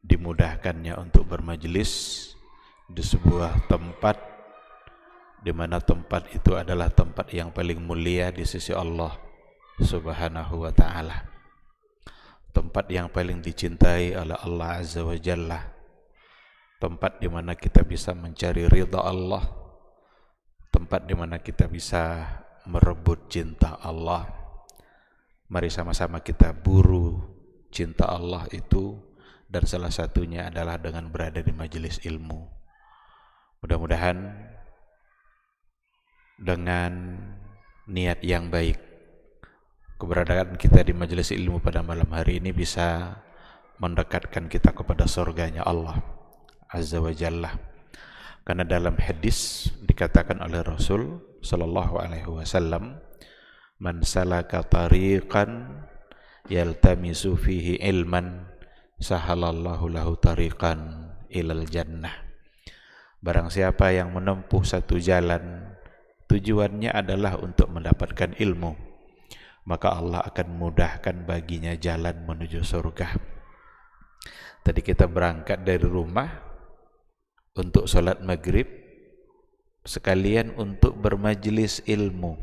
dimudahkannya untuk bermajelis di sebuah tempat di mana tempat itu adalah tempat yang paling mulia di sisi Allah Subhanahu wa ta'ala, tempat yang paling dicintai oleh Allah Azza wa Jalla, tempat di mana kita bisa mencari ridha Allah, tempat di mana kita bisa merebut cinta Allah. Mari sama-sama kita buru cinta Allah itu, dan salah satunya adalah dengan berada di majelis ilmu. Mudah-mudahan dengan niat yang baik, keberadaan kita di majelis ilmu pada malam hari ini bisa mendekatkan kita kepada surganya Allah Azza wa Jalla. Karena dalam hadis dikatakan oleh Rasul sallallahu alaihi wasallam, man salaka tariqan yaltamisu fihi ilman sahalallahu lahu tariqan ilal jannah. Barang siapa yang menempuh satu jalan, tujuannya adalah untuk mendapatkan ilmu, maka Allah akan mudahkan baginya jalan menuju surga. Tadi kita berangkat dari rumah untuk sholat maghrib, sekalian untuk bermajelis ilmu.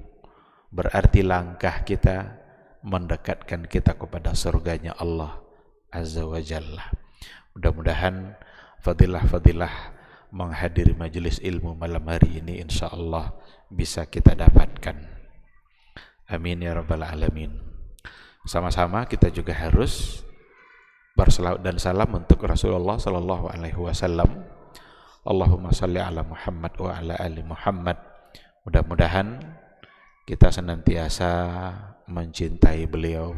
Berarti langkah kita mendekatkan kita kepada surganya Allah Azza wa Jalla. Mudah-mudahan fadilah-fadilah menghadiri majelis ilmu malam hari ini insyaallah bisa kita dapatkan. Amin ya rabbal alamin. Sama-sama kita juga harus berselawat dan salam untuk Rasulullah sallallahu alaihi wasallam. Allahumma salli ala Muhammad wa ala ali Muhammad. Mudah-mudahan kita senantiasa mencintai beliau.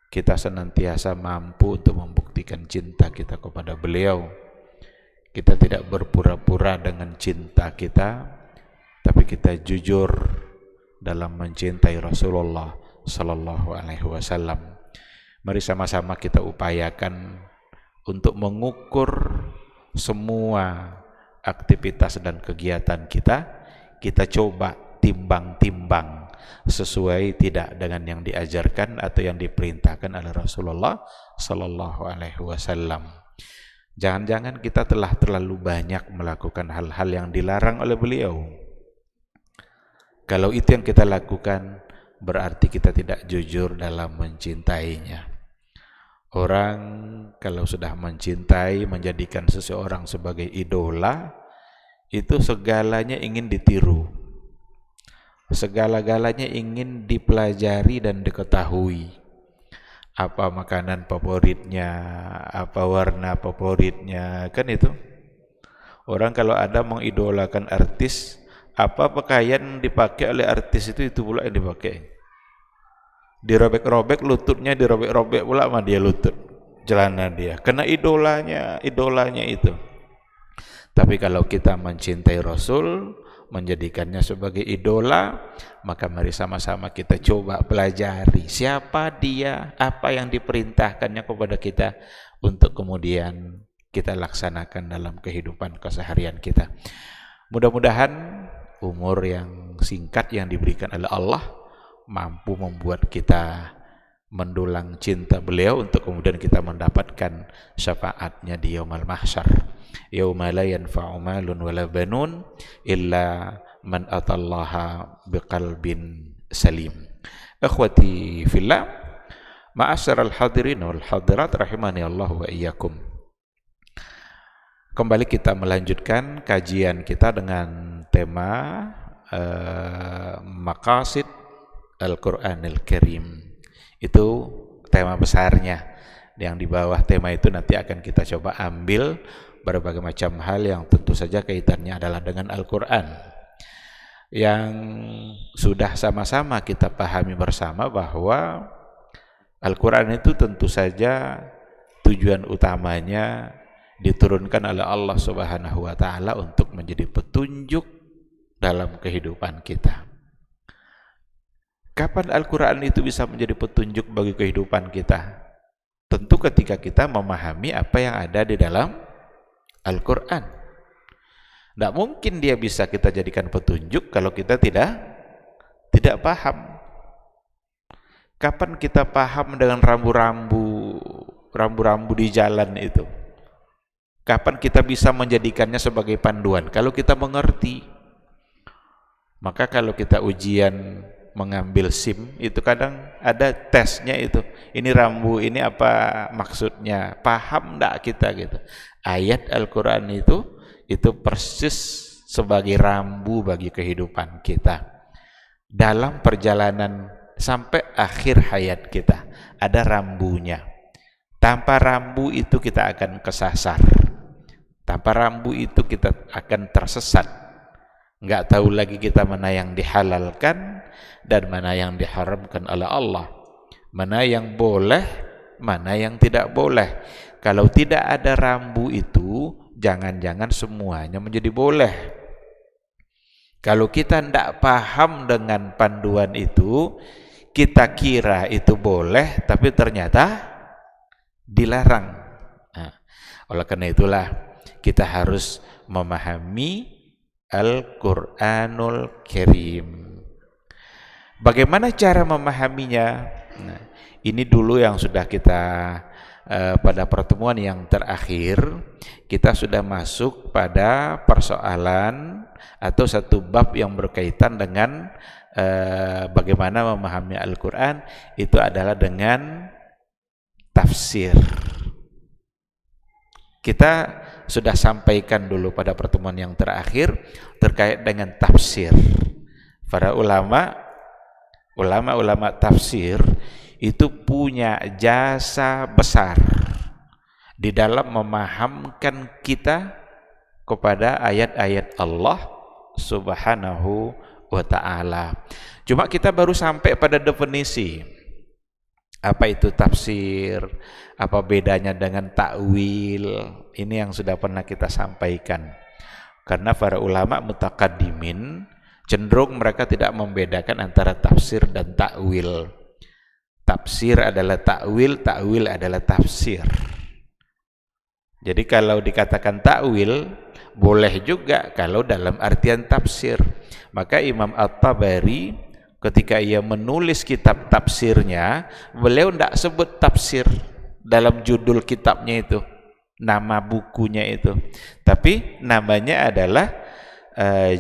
Kita senantiasa mampu untuk membuktikan cinta kita kepada beliau. Kita tidak berpura-pura dengan cinta kita, tapi kita jujur dalam mencintai Rasulullah sallallahu alaihi wasallam. Mari sama-sama kita upayakan untuk mengukur semua aktivitas dan kegiatan kita. Kita coba timbang-timbang sesuai tidak dengan yang diajarkan atau yang diperintahkan oleh Rasulullah sallallahu alaihi wasallam. Jangan-jangan kita telah terlalu banyak melakukan hal-hal yang dilarang oleh beliau. Kalau itu yang kita lakukan, berarti kita tidak jujur dalam mencintainya. Orang kalau sudah mencintai, menjadikan seseorang sebagai idola, itu segalanya ingin ditiru, segala-galanya ingin dipelajari dan diketahui. Apa makanan favoritnya, apa warna favoritnya, kan itu. Orang kalau ada mengidolakan artis, apa pakaian dipakai oleh artis itu pula yang dipakai. Dirobek-robek lututnya, dirobek-robek pula sama dia lutut celana dia, karena idolanya itu. Tapi kalau kita mencintai Rasul, menjadikannya sebagai idola, maka mari sama-sama kita coba pelajari siapa dia, apa yang diperintahkannya kepada kita, untuk kemudian kita laksanakan dalam kehidupan keseharian kita. Mudah-mudahan umur yang singkat yang diberikan oleh Allah mampu membuat kita mendulang cinta beliau, untuk kemudian kita mendapatkan syafaatnya di yaumul mahsyar, yauma la yanfa'u malun wala banun illa man atallaha biqalbin salim. Ikhwati fillah, ma'asyiral hadirin wal hadirat rahimani Allah wa iyyakum. Kembali kita melanjutkan kajian kita dengan tema Maqasid Al-Qur'anil Karim. Itu tema besarnya. Yang di bawah tema itu nanti akan kita coba ambil berbagai macam hal yang tentu saja kaitannya adalah dengan Al-Quran, yang sudah sama-sama kita pahami bersama bahwa Al-Quran itu tentu saja tujuan utamanya diturunkan oleh Allah Subhanahu wa ta'ala untuk menjadi petunjuk dalam kehidupan kita. Kapan Al-Quran itu bisa menjadi petunjuk bagi kehidupan kita? Tentu ketika kita memahami apa yang ada di dalam Al-Quran. Tidak mungkin dia bisa kita jadikan petunjuk kalau kita tidak paham. Kapan kita paham dengan rambu-rambu rambu-rambu di jalan itu. Kapan kita bisa menjadikannya sebagai panduan? Kalau kita mengerti. Maka kalau kita ujian mengambil SIM, itu kadang ada tesnya itu. Ini rambu, ini apa maksudnya? Paham enggak kita gitu? Ayat Al-Quran itu persis sebagai rambu bagi kehidupan kita. Dalam perjalanan sampai akhir hayat kita, ada rambunya. Tanpa rambu itu kita akan kesasar. Tanpa rambu itu kita akan tersesat. Enggak tahu lagi kita mana yang dihalalkan dan mana yang diharamkan oleh Allah. Mana yang boleh, mana yang tidak boleh. Kalau tidak ada rambu itu, jangan-jangan semuanya menjadi boleh. Kalau kita tidak paham dengan panduan itu, kita kira itu boleh, tapi ternyata dilarang. Nah, oleh karena itulah kita harus memahami Al-Quranul Karim. Bagaimana cara memahaminya? Nah, ini dulu yang sudah kita pada pertemuan yang terakhir kita sudah masuk pada persoalan atau satu bab yang berkaitan dengan bagaimana memahami Al-Quran. Itu adalah dengan tafsir. Kita sudah sampaikan dulu pada pertemuan yang terakhir terkait dengan tafsir. Para ulama tafsir itu punya jasa besar di dalam memahamkan kita kepada ayat-ayat Allah Subhanahu wa ta'ala. Cuma kita baru sampai pada definisi. Apa itu tafsir? Apa bedanya dengan takwil? Ini yang sudah pernah kita sampaikan. Karena para ulama mutaqaddimin cenderung mereka tidak membedakan antara tafsir dan takwil. Tafsir adalah takwil, takwil adalah tafsir. Jadi kalau dikatakan takwil, boleh juga kalau dalam artian tafsir. Maka Imam At-Tabari ketika ia menulis kitab tafsirnya, beliau tidak sebut tafsir dalam judul kitabnya itu, nama bukunya itu, tapi namanya adalah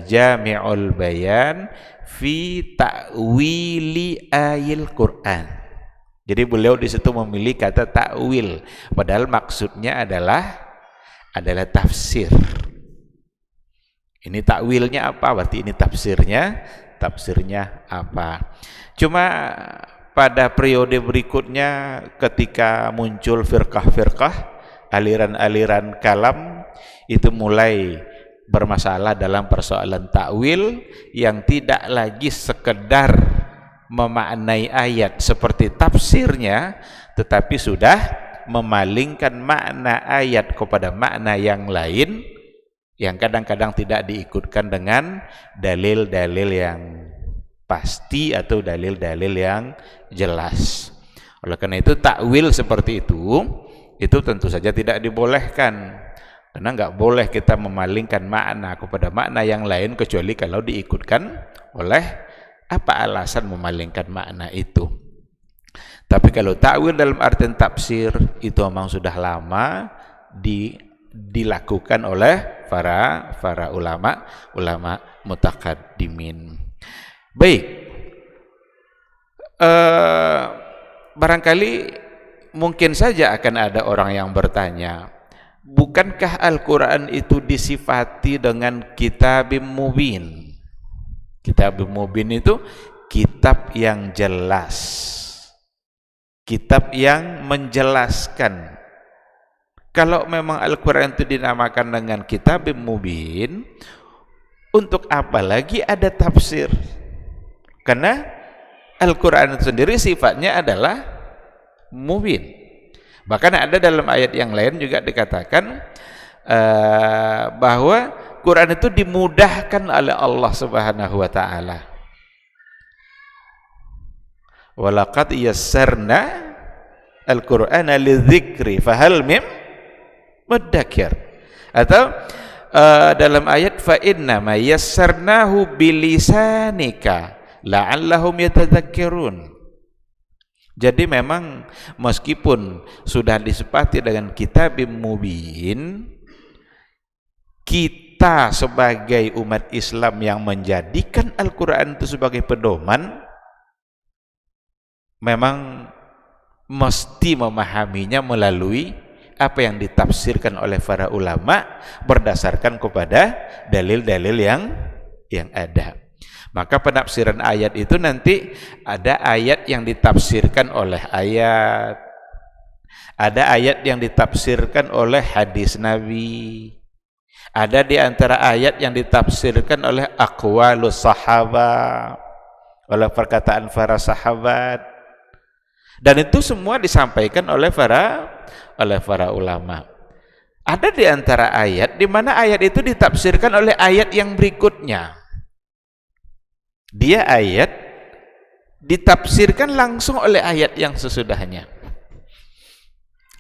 Jami'ul Bayan fi Ta'wili Ayil Quran. Jadi beliau di situ memilih kata takwil, padahal maksudnya adalah tafsir. Ini takwilnya apa? Berarti ini tafsirnya apa. Cuma pada periode berikutnya ketika muncul firqah-firqah, aliran-aliran kalam itu mulai bermasalah dalam persoalan takwil yang tidak lagi sekedar memaknai ayat seperti tafsirnya, tetapi sudah memalingkan makna ayat kepada makna yang lain yang kadang-kadang tidak diikutkan dengan dalil-dalil yang pasti atau dalil-dalil yang jelas. Oleh karena itu takwil seperti itu tentu saja tidak dibolehkan, karena enggak boleh kita memalingkan makna kepada makna yang lain kecuali kalau diikutkan oleh apa alasan memalingkan makna itu. Tapi kalau takwil dalam artian tafsir itu memang sudah lama dilakukan oleh para ulama mutaqaddimin. Baik, barangkali mungkin saja akan ada orang yang bertanya, bukankah Al-Quran itu disifati dengan kitabim mubin? Kitabim mubin itu kitab yang jelas, kitab yang menjelaskan. Kalau memang Al-Quran itu dinamakan dengan kitabim mubin, untuk apa lagi ada tafsir? Karena Al-Quran itu sendiri sifatnya adalah mubin. Bahkan ada dalam ayat yang lain juga dikatakan bahwa Quran itu dimudahkan oleh Allah Subhanahu wa ta'ala. Walaqad yassarna al-Qur'ana lidzikri fahal mim muddakir. Atau dalam ayat fa inna ma yassarnahu bilisanika la'allahum yatadzakkirun. Jadi memang meskipun sudah disepakati dengan kitabim mubin, kita sebagai umat Islam yang menjadikan Al-Quran itu sebagai pedoman, memang mesti memahaminya melalui apa yang ditafsirkan oleh para ulama berdasarkan kepada dalil-dalil yang ada. Maka penafsiran ayat itu nanti ada ayat yang ditafsirkan oleh ayat, ada ayat yang ditafsirkan oleh hadis Nabi, ada di antara ayat yang ditafsirkan oleh aqwalus sahabat, oleh perkataan para sahabat, dan itu semua disampaikan oleh para ulama. Ada di antara ayat di mana ayat itu ditafsirkan oleh ayat yang berikutnya. Dia ayat ditafsirkan langsung oleh ayat yang sesudahnya.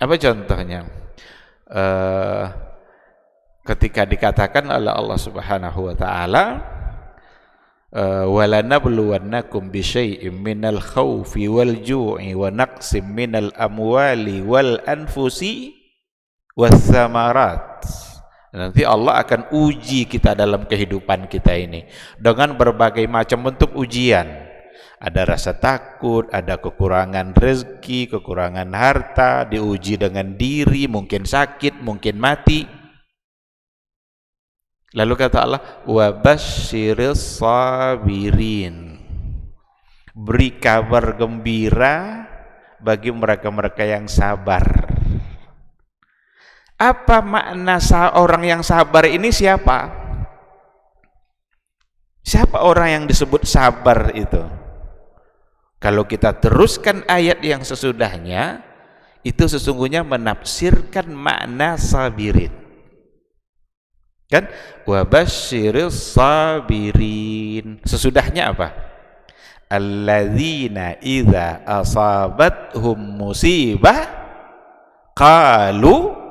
Apa contohnya? Ketika dikatakan oleh Allah Subhanahu wa taala, walanabluwannakum bisyai'im minal khaufi wal ju'i wa naqsim minal amwali wal anfusi was samarat. Nanti Allah akan uji kita dalam kehidupan kita ini dengan berbagai macam bentuk ujian. Ada rasa takut, ada kekurangan rezeki, kekurangan harta, diuji dengan diri, mungkin sakit, mungkin mati. Lalu kata Allah, wa basyiris sabirin, beri kabar gembira bagi mereka-mereka yang sabar. Apa makna orang yang sabar ini siapa? Siapa orang yang disebut sabar itu? Kalau kita teruskan ayat yang sesudahnya, itu sesungguhnya menafsirkan makna sabirin. Kan? Wa basyiris sabirin. Sesudahnya apa? Alladzina idza asabathum musibah qalu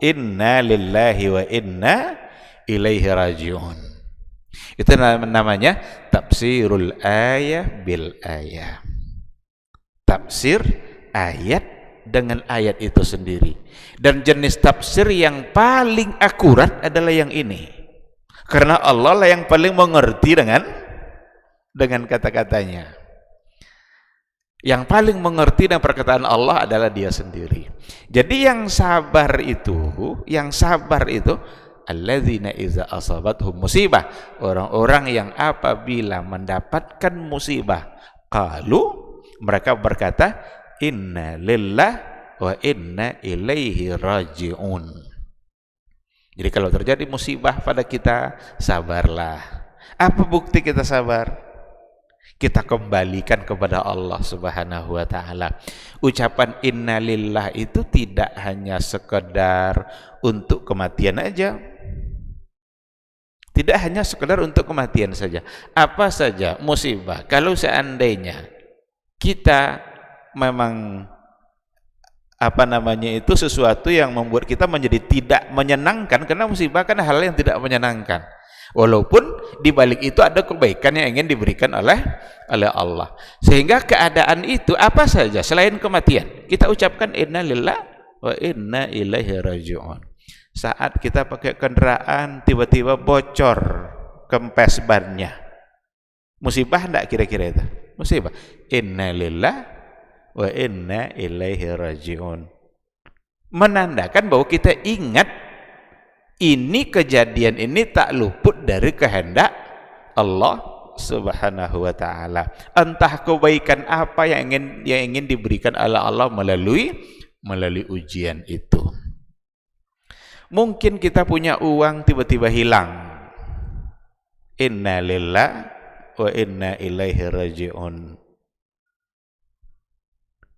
inna lillahi wa inna ilaihi raji'un. Itu namanya tafsirul ayah bil ayah. Tafsir ayat dengan ayat itu sendiri. Dan jenis tafsir yang paling akurat adalah yang ini. Karena Allah lah yang paling mengerti dengan kata-katanya. Yang paling mengerti dengan perkataan Allah adalah Dia sendiri. Jadi yang sabar itu alladzina iza asabathum musibah, orang-orang yang apabila mendapatkan musibah, qalu, mereka berkata, inna lillahi wa inna ilaihi raji'un. Jadi kalau terjadi musibah pada kita, sabarlah. Apa bukti kita sabar? Kita kembalikan kepada Allah Subhanahu wa taala. Ucapan innalillah itu tidak hanya sekedar untuk kematian aja. Tidak hanya sekedar untuk kematian saja. Apa saja musibah, kalau seandainya kita memang itu sesuatu yang membuat kita menjadi tidak menyenangkan, karena musibah kan hal yang tidak menyenangkan. Walaupun di balik itu ada kebaikan yang ingin diberikan oleh Allah. Sehingga keadaan itu apa saja selain kematian, kita ucapkan inna lillahi wa inna ilaihi raji'un. Saat kita pakai kendaraan tiba-tiba bocor kempes bannya, musibah enggak kira-kira itu? Musibah. Inna lillahi wa inna ilaihi raji'un. Menandakan bahwa kita ingat ini kejadian ini tak luput dari kehendak Allah Subhanahu wa taala. Entah kebaikan apa yang ingin diberikan oleh Allah melalui ujian itu. Mungkin kita punya uang tiba-tiba hilang. Inna lillahi wa inna ilaihi raji'un.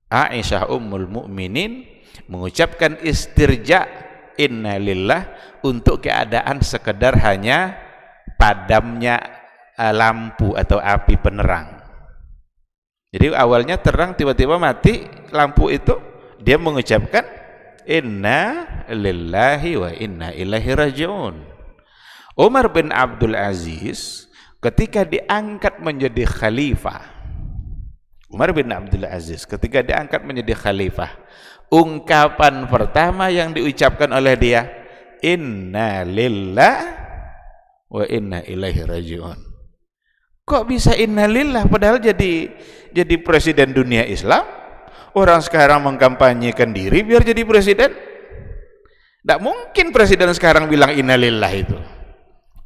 Aisyah ummul mukminin mengucapkan istirja inna lillah untuk keadaan sekedar hanya padamnya lampu atau api penerang. Jadi awalnya terang tiba-tiba mati lampu itu, dia mengucapkan inna lillahi wa inna ilaihi raji'un. Umar bin Abdul Aziz ketika diangkat menjadi khalifah, Umar bin Abdul Aziz ketika diangkat menjadi khalifah, ungkapan pertama yang diucapkan oleh dia, inna lillahi wa inna ilaihi raji'un. Kok bisa inna lillah padahal jadi presiden dunia Islam? Orang sekarang mengkampanyekan diri biar jadi presiden. Tidak mungkin presiden sekarang bilang inna lillah itu,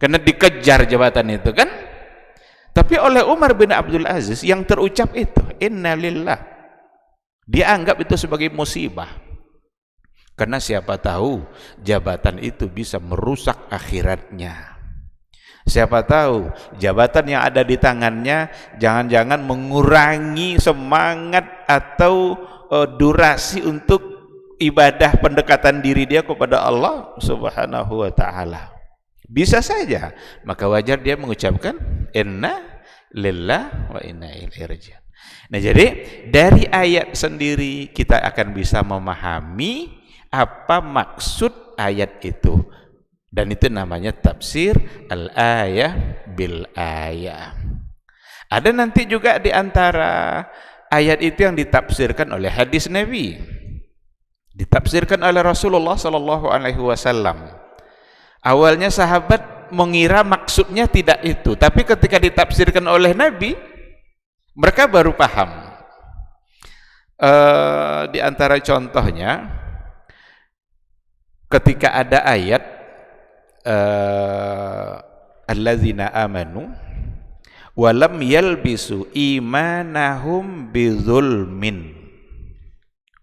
karena dikejar jabatan itu kan. Tapi oleh Umar bin Abdul Aziz yang terucap itu inna lillah, dia anggap itu sebagai musibah, karena siapa tahu jabatan itu bisa merusak akhiratnya. Siapa tahu jabatan yang ada di tangannya jangan-jangan mengurangi semangat atau durasi untuk ibadah pendekatan diri dia kepada Allah Subhanahu wa ta'ala. Bisa saja, maka wajar dia mengucapkan inna lillahi wa inna ilaihi raji'un. Nah, jadi dari ayat sendiri kita akan bisa memahami apa maksud ayat itu. Dan itu namanya tafsir al-ayah bil ayah. Ada nanti juga di antara ayat itu yang ditafsirkan oleh hadis Nabi, ditafsirkan oleh Rasulullah sallallahu alaihi wasallam. Awalnya sahabat mengira maksudnya tidak itu, tapi ketika ditafsirkan oleh Nabi, mereka baru paham. Di antara contohnya, ketika ada ayat alladzina amanu wa lam yalbisu imanahum bidzulmin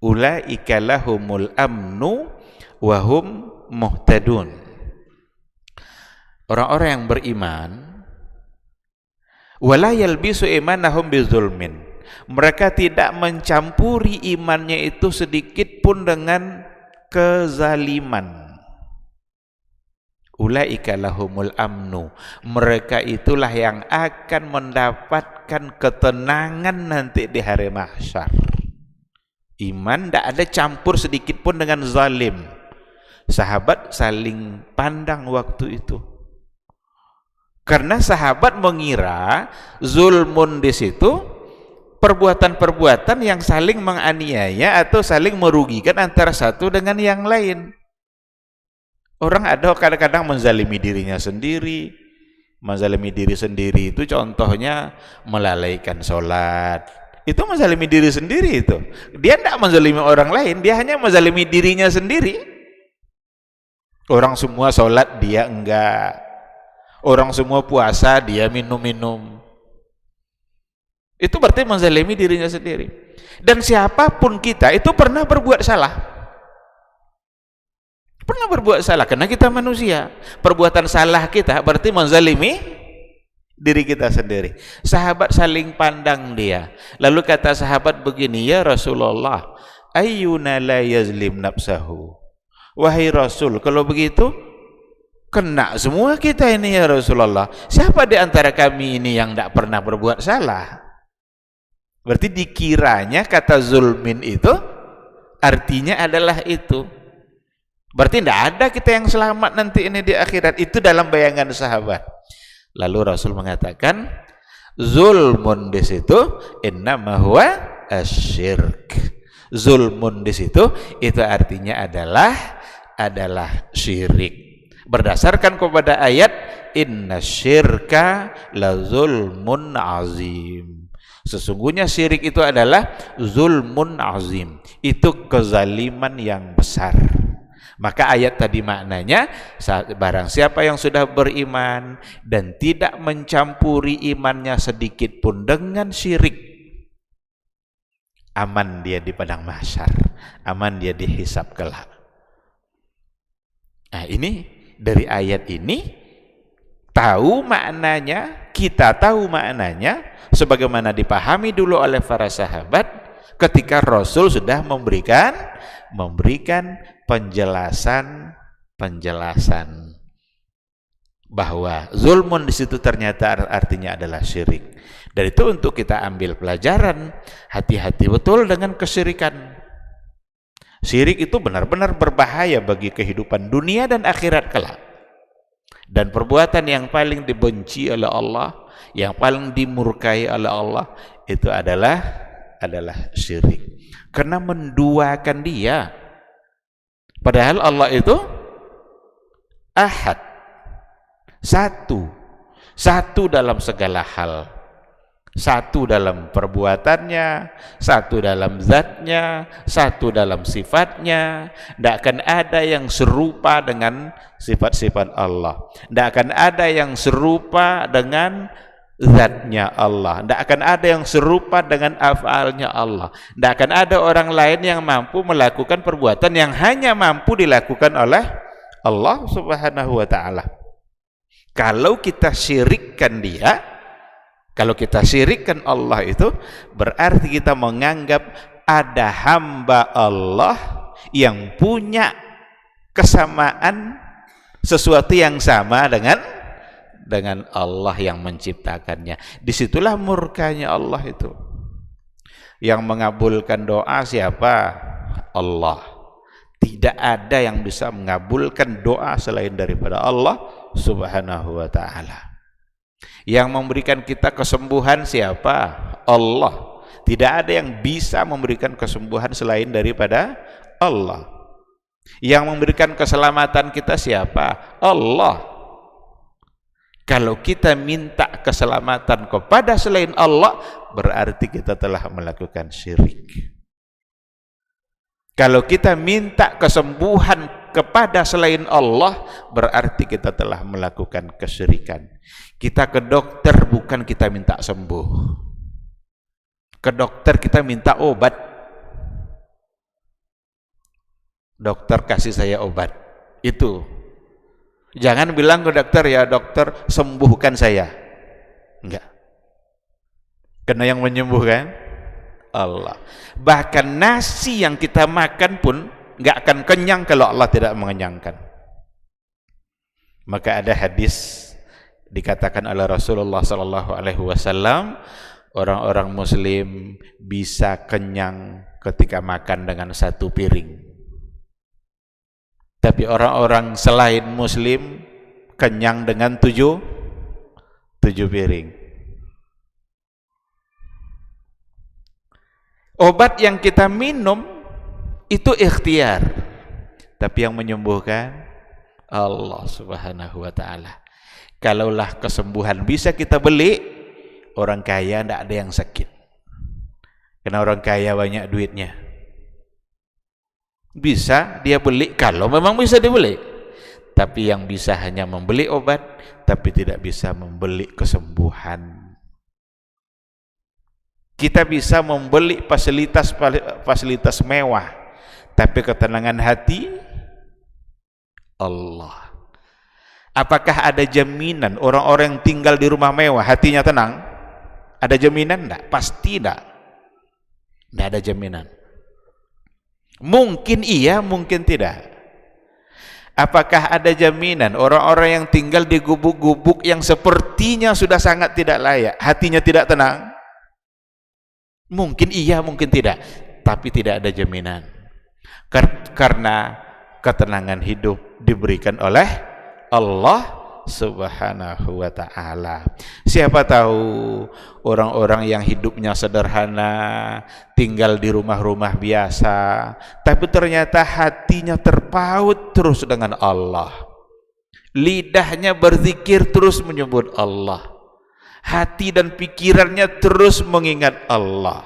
ulaika lahumul amnu wa hum muhtadun. Orang-orang yang beriman wala yalbisu imanahum bidzulmin, mereka tidak mencampuri imannya itu sedikit pun dengan kezaliman. Ulaika lahumul amnu, mereka itulah yang akan mendapatkan ketenangan nanti di hari mahsyar. Iman tidak ada campur sedikit pun dengan zalim. Sahabat saling pandang waktu itu, karena sahabat mengira zulmun di situ perbuatan-perbuatan yang saling menganiaya atau saling merugikan antara satu dengan yang lain. Orang ada kadang-kadang menzalimi dirinya sendiri. Menzalimi diri sendiri itu contohnya melalaikan sholat. Itu menzalimi diri sendiri itu. Dia tidak menzalimi orang lain, dia hanya menzalimi dirinya sendiri. Orang semua sholat, dia enggak. Orang semua puasa, dia minum-minum. Itu berarti menzalimi dirinya sendiri. Dan siapapun kita itu pernah berbuat salah. Pernah berbuat salah, karena kita manusia. Perbuatan salah kita berarti menzalimi diri kita sendiri. Sahabat saling pandang dia. Lalu kata sahabat begini, ya Rasulullah, ayyuna la yazlim nafsahu. Wahai Rasul, kalau begitu kena semua kita ini ya Rasulullah. Siapa di antara kami ini yang tidak pernah berbuat salah? Berarti dikiranya kata zulmin itu artinya adalah itu. Berarti tidak ada kita yang selamat nanti ini di akhirat. Itu dalam bayangan sahabat. Lalu Rasul mengatakan, zulmun di situ innama huwa asyirk. Zulmun di situ itu artinya adalah syirik. Berdasarkan kepada ayat inna syirka la zulmun azim. Sesungguhnya syirik itu adalah zulmun azim. Itu kezaliman yang besar. Maka ayat tadi maknanya, barang siapa yang sudah beriman dan tidak mencampuri imannya sedikit pun dengan syirik, aman dia di padang mahsyar, aman dia dihisab kelak. Nah, ini dari ayat ini tahu maknanya, kita tahu maknanya sebagaimana dipahami dulu oleh para sahabat ketika Rasul sudah memberikan penjelasan bahwa zulmun di situ ternyata artinya adalah syirik. Dan itu untuk kita ambil pelajaran, hati-hati betul dengan kesyirikan. Syirik itu benar-benar berbahaya bagi kehidupan dunia dan akhirat kelak. Dan perbuatan yang paling dibenci oleh Allah, yang paling dimurkai oleh Allah, itu adalah adalah syirik. Karena menduakan dia. Padahal Allah itu ahad. Satu dalam segala hal. Satu dalam perbuatannya, satu dalam zatnya, satu dalam sifatnya. Tidak akan ada yang serupa dengan sifat-sifat Allah. Tidak akan ada yang serupa dengan zatnya Allah. Tidak akan ada yang serupa dengan af'alnya Allah. Tidak akan ada orang lain yang mampu melakukan perbuatan yang hanya mampu dilakukan oleh Allah Subhanahu wa ta'ala. Kalau kita syirikkan dia, kalau kita syirikkan Allah itu, berarti kita menganggap ada hamba Allah yang punya kesamaan sesuatu yang sama dengan Allah yang menciptakannya. Disitulah murkanya Allah itu. Yang mengabulkan doa siapa? Allah. Tidak ada yang bisa mengabulkan doa selain daripada Allah Subhanahu wa ta'ala. Yang memberikan kita kesembuhan siapa? Allah. Tidak ada yang bisa memberikan kesembuhan selain daripada Allah. Yang memberikan keselamatan kita siapa? Allah. Kalau kita minta keselamatan kepada selain Allah, berarti kita telah melakukan syirik. Kalau kita minta kesembuhan kepada selain Allah, berarti kita telah melakukan kesyirikan. Kita ke dokter bukan kita minta sembuh. Ke dokter kita minta obat. Dokter kasih saya obat. Itu. Jangan bilang ke dokter, ya dokter sembuhkan saya. Enggak. Karena yang menyembuhkan Allah. Bahkan nasi yang kita makan pun enggak akan kenyang kalau Allah tidak mengenyangkan. Maka ada hadis dikatakan oleh Rasulullah sallallahu alaihi wasallam, orang-orang muslim bisa kenyang ketika makan dengan satu piring. Tapi orang-orang selain muslim kenyang dengan tujuh piring. Obat yang kita minum itu ikhtiar, tapi yang menyembuhkan Allah Subhanahu wa ta'ala. Kalaulah kesembuhan bisa kita beli, orang kaya tidak ada yang sakit. Karena orang kaya banyak duitnya. Bisa dia beli kalau memang bisa dibeli. Tapi yang bisa hanya membeli obat, tapi tidak bisa membeli kesembuhan. Kita bisa membeli fasilitas mewah, tapi ketenangan hati Allah. Apakah ada jaminan orang-orang yang tinggal di rumah mewah hatinya tenang? Ada jaminan enggak? Pasti enggak. Enggak ada jaminan. Mungkin iya, mungkin tidak. Apakah ada jaminan orang-orang yang tinggal di gubuk-gubuk yang sepertinya sudah sangat tidak layak, hatinya tidak tenang? Mungkin iya, mungkin tidak, tapi tidak ada jaminan. Karena ketenangan hidup diberikan oleh Allah Subhanahu wa ta'ala. Siapa tahu orang-orang yang hidupnya sederhana, tinggal di rumah-rumah biasa, tapi ternyata hatinya terpaut terus dengan Allah. Lidahnya berzikir terus menyebut Allah. Hati dan pikirannya terus mengingat Allah.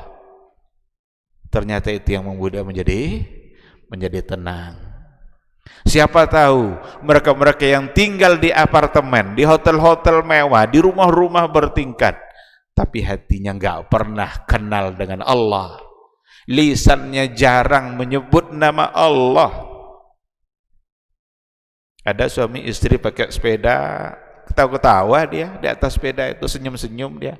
Ternyata itu yang membuat menjadi tenang. Siapa tahu mereka-mereka yang tinggal di apartemen, di hotel-hotel mewah, di rumah-rumah bertingkat, tapi hatinya enggak pernah kenal dengan Allah. Lisannya jarang menyebut nama Allah. Ada suami istri pakai sepeda, ketawa-ketawa dia di atas sepeda itu, senyum-senyum dia.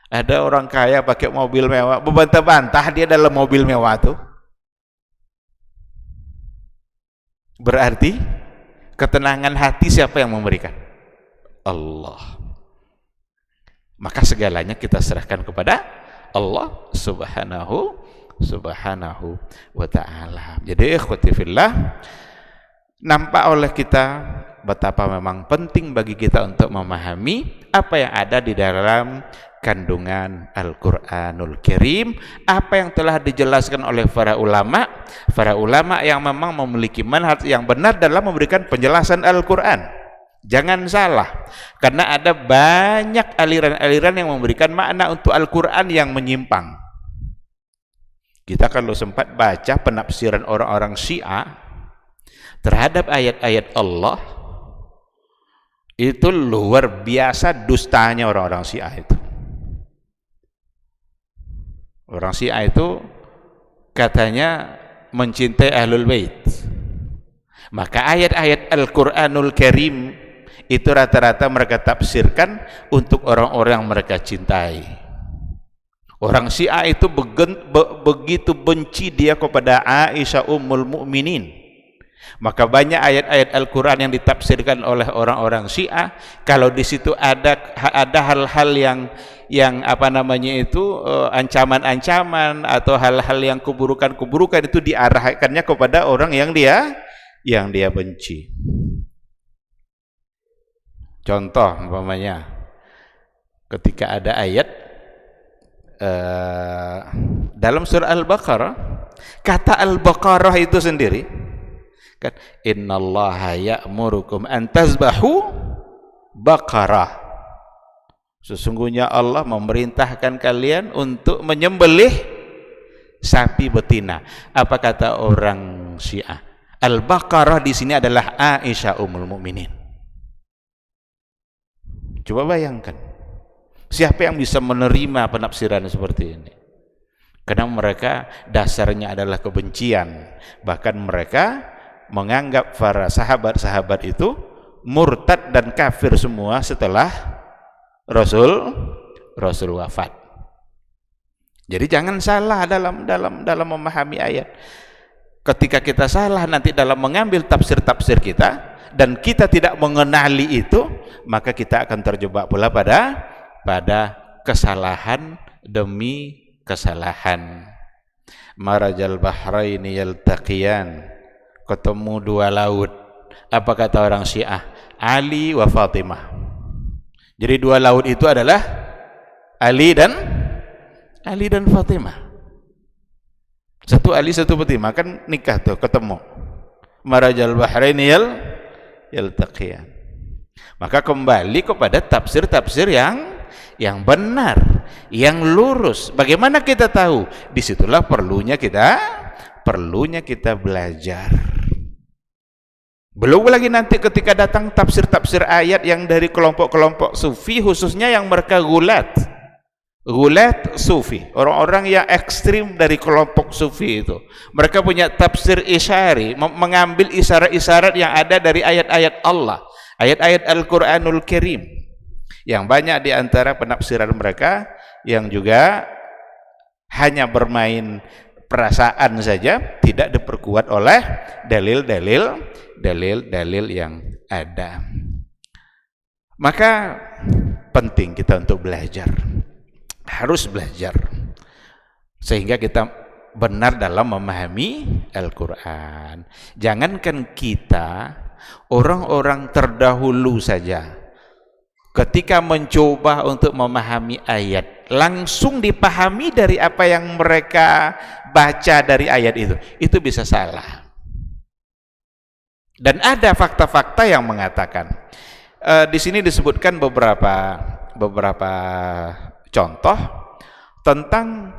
Ada orang kaya pakai mobil mewah, membantah-bantah dia dalam mobil mewah tuh. Berarti ketenangan hati siapa yang memberikan? Allah. Maka segalanya kita serahkan kepada Allah Subhanahu wa ta'ala. Jadi ikhwati fillah, nampak oleh kita betapa memang penting bagi kita untuk memahami apa yang ada di dalam kandungan Al-Quranul Karim, apa yang telah dijelaskan oleh para ulama yang memang memiliki manhaj yang benar dalam memberikan penjelasan Al-Quran. Jangan salah, karena ada banyak aliran-aliran yang memberikan makna untuk Al-Quran yang menyimpang. Kita kalau sempat baca penafsiran orang-orang Syiah terhadap ayat-ayat Allah, itu luar biasa dustanya orang-orang Syiah itu. Orang Syiah itu katanya mencintai Ahlul Bait. Maka ayat-ayat Al-Quranul Karim itu rata-rata mereka tafsirkan untuk orang-orang yang mereka cintai. Orang Syiah itu begitu benci dia kepada Aisyah Ummul Mukminin. Maka banyak ayat-ayat Al-Quran yang ditafsirkan oleh orang-orang Syiah, kalau di situ ada hal-hal yang apa namanya itu ancaman-ancaman atau hal-hal yang keburukan-keburukan, itu diarahkannya kepada orang yang dia benci. Contoh umpamanya ketika ada ayat dalam surah Al-Baqarah, kata Al-Baqarah itu sendiri kan, innallaha ya'murukum an tazbahu baqarah, sesungguhnya Allah memerintahkan kalian untuk menyembelih sapi betina. Apa kata orang Syiah? Al-Baqarah di sini adalah Aisyah Ummul Mukminin. Coba bayangkan, siapa yang bisa menerima penafsiran seperti ini? Karena mereka dasarnya adalah kebencian, bahkan mereka menganggap para sahabat-sahabat itu murtad dan kafir semua setelah Rasul wafat. Jadi jangan salah dalam memahami ayat. Ketika kita salah nanti dalam mengambil tafsir-tafsir kita dan kita tidak mengenali itu, maka kita akan terjebak pula pada kesalahan demi kesalahan. Marajal bahraini yaltaqiyan, ketemu dua laut. Apa kata orang Syiah? Ali wa Fatimah. Jadi dua laut itu adalah Ali dan Fatimah. Satu Ali, satu Fatimah, kan nikah tuh, ketemu. Marajal bahraini yaltaqiyan. Maka kembali kepada tafsir-tafsir yang benar, yang lurus. Bagaimana kita tahu? Disitulah perlunya kita belajar. Belum lagi nanti ketika datang tafsir-tafsir ayat yang dari kelompok-kelompok sufi, khususnya yang mereka gulat sufi, orang-orang yang ekstrim dari kelompok sufi itu. Mereka punya tafsir isyari, mengambil isyarat-isyarat yang ada dari ayat-ayat Allah, ayat-ayat Al-Quranul Karim. Yang banyak di antara penafsiran mereka yang juga hanya bermain perasaan saja, tidak diperkuat oleh dalil-dalil yang ada. Maka penting kita untuk belajar, harus belajar sehingga kita benar dalam memahami Al-Quran. Jangankan kita, orang-orang terdahulu saja ketika mencoba untuk memahami ayat, langsung dipahami dari apa yang mereka baca dari ayat itu bisa salah. Dan ada fakta-fakta yang mengatakan, di sini disebutkan beberapa contoh tentang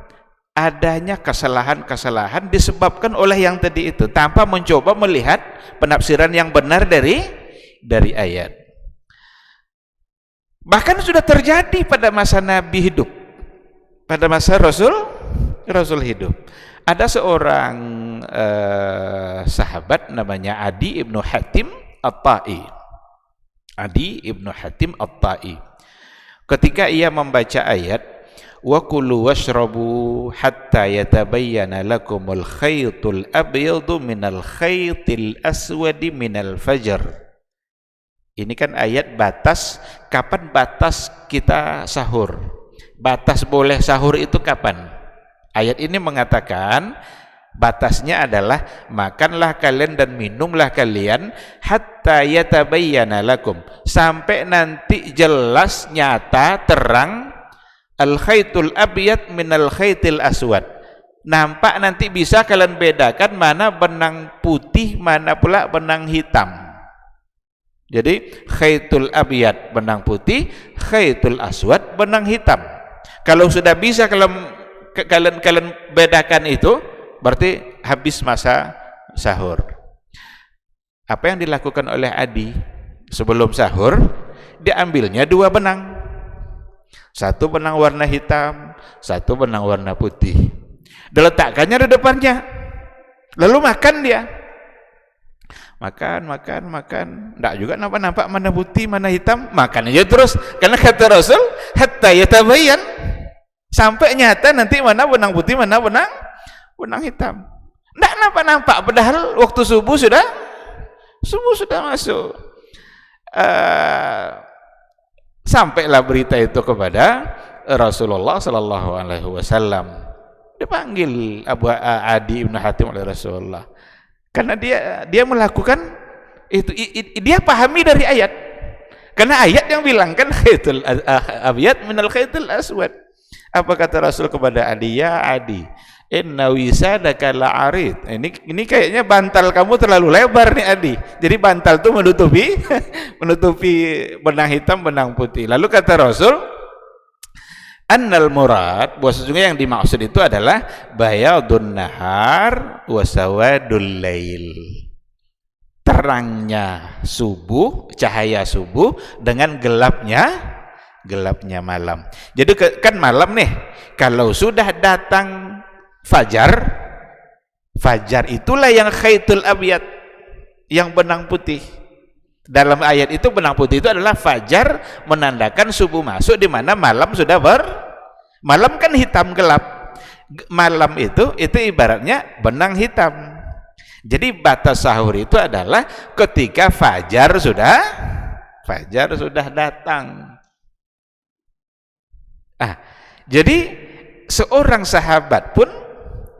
adanya kesalahan-kesalahan disebabkan oleh yang tadi itu, tanpa mencoba melihat penafsiran yang benar dari ayat. Bahkan sudah terjadi pada masa Nabi hidup, pada masa Rasul hidup. Ada seorang sahabat namanya Adi ibnu Hatim At-Tai. Adi ibnu Hatim At-Tai. Ketika ia membaca ayat, wa kulu washrabu hatta yatabayyana lakumul khaytul abyadu minal khaytil aswadi minal fajr. Ini kan ayat batas, kapan batas kita sahur? Batas boleh sahur itu kapan? Ayat ini mengatakan batasnya adalah makanlah kalian dan minumlah kalian hatta yatabayyana lakum, sampai nanti jelas, nyata, terang al-khaitul abyad minal khaitil aswad. Nampak nanti bisa kalian bedakan mana benang putih, mana pula benang hitam. Jadi khaitul abyad benang putih, khaitul aswad benang hitam. Kalau sudah bisa kalian bedakan itu, berarti habis masa sahur. Apa yang dilakukan oleh Adi sebelum sahur? Dia ambilnya 2 benang, 1 benang warna hitam, 1 benang warna putih, diletakkannya di depannya, lalu makan dia, makan, enggak juga nampak mana putih mana hitam, makan aja terus, karena kata Rasul hatta yatabayyan, sampai nyata nanti mana benang putih mana benang hitam. Enggak nampak, padahal waktu subuh sudah masuk. Sampailah berita itu kepada Rasulullah sallallahu alaihi wasallam. Dipanggil Abu Adi bin Hatim oleh Rasulullah. Karena dia melakukan itu, dia pahami dari ayat. Karena ayat yang bilang kan khaitul abyad minal khaitil aswad. Apa kata Rasul kepada Adi? Ya Adi, inna wisadaka la'arid. Ini kayaknya bantal kamu terlalu lebar nih Adi. Jadi bantal itu menutupi benang hitam, benang putih. Lalu kata Rasul, annal murad, bahwa sesungguhnya yang dimaksud itu adalah bayadun nahar wa sawadul lail. Terangnya subuh, cahaya subuh dengan gelapnya malam. Jadi kan malam nih, kalau sudah datang fajar itulah yang khaitul abyad, yang benang putih. Dalam ayat itu benang putih itu adalah fajar, menandakan subuh masuk, di mana malam sudah malam kan hitam gelap. Malam itu ibaratnya benang hitam. Jadi batas sahur itu adalah ketika fajar sudah datang. Jadi seorang sahabat pun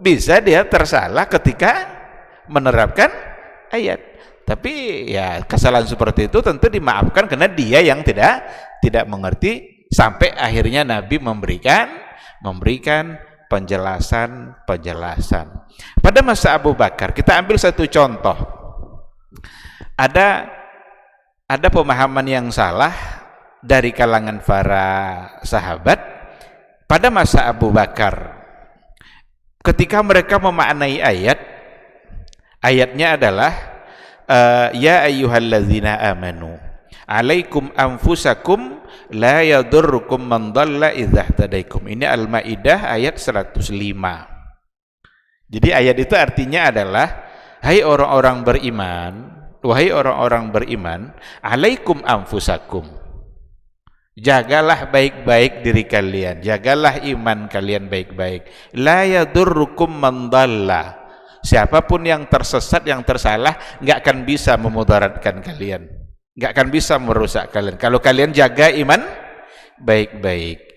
bisa dia tersalah ketika menerapkan ayat. Tapi ya kesalahan seperti itu tentu dimaafkan karena dia yang tidak mengerti, sampai akhirnya Nabi memberikan penjelasan. Pada masa Abu Bakar, kita ambil satu contoh. Ada pemahaman yang salah dari kalangan para sahabat pada masa Abu Bakar. Ketika mereka memaknai ayatnya adalah ya ayyuhalladzina amanu alaikum anfusakum la yadurrukum man dhalla idza ihtadaikum. Ini Al-Maidah ayat 105. Jadi ayat itu artinya adalah hai orang-orang beriman, wahai orang-orang beriman, alaikum anfusakum, jagalah baik-baik diri kalian, jagalah iman kalian baik-baik. La yadurrukum man dhalla, siapapun yang tersesat, yang tersalah, nggak akan bisa memudaratkan kalian, nggak akan bisa merusak kalian kalau kalian jaga iman baik-baik.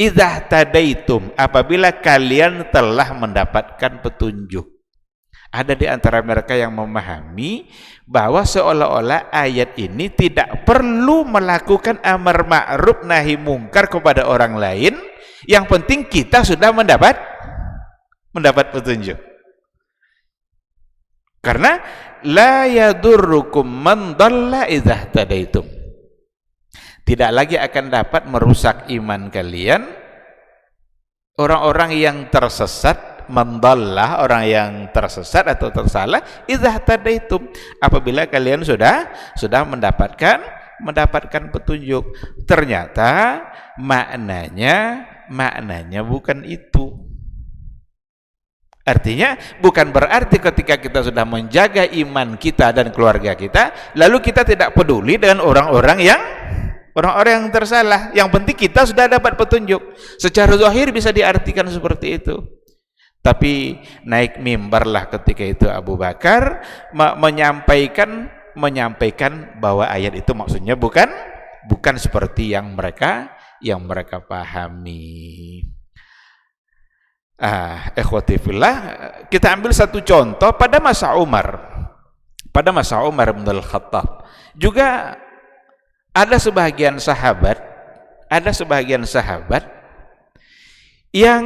Idza tadaitum, apabila kalian telah mendapatkan petunjuk. Ada di antara mereka yang memahami bahwa seolah-olah ayat ini tidak perlu melakukan amar ma'ruf nahi mungkar kepada orang lain, yang penting kita sudah mendapat petunjuk. Karena la yadurrukum man dhalla idza tadaitum, tidak lagi akan dapat merusak iman kalian orang-orang yang tersesat, mendallah, orang yang tersesat atau tersalah, idza tadaitum, apabila kalian sudah mendapatkan petunjuk. Ternyata maknanya bukan itu. Artinya bukan berarti ketika kita sudah menjaga iman kita dan keluarga kita, lalu kita tidak peduli dengan orang-orang yang tersalah. Yang penting kita sudah dapat petunjuk. Secara zahir bisa diartikan seperti itu. Tapi naik mimbarlah ketika itu Abu Bakar menyampaikan bahwa ayat itu maksudnya bukan seperti yang mereka pahami. Ikhwati fillah, kita ambil satu contoh pada masa Umar bin Al-Khattab. Juga ada sebahagian sahabat Yang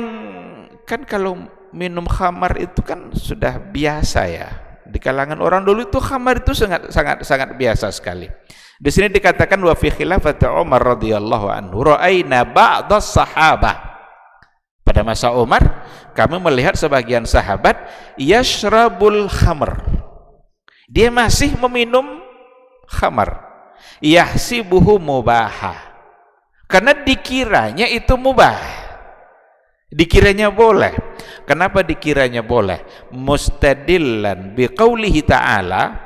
kan kalau minum khamar itu kan sudah biasa ya. Di kalangan orang dulu itu khamar itu sangat biasa sekali. Di sini dikatakan wa fi khilafati Umar radhiyallahu anhu ra'aina ba'dhas sahabah. Pada masa Umar kami melihat sebagian sahabat yashrabul khamr. Dia masih meminum khamar. Yahsibuhu mubaha. Karena dikiranya itu mubah. Dikiranya boleh. Kenapa dikiranya boleh? Mustadillan biqaulihi ta'ala,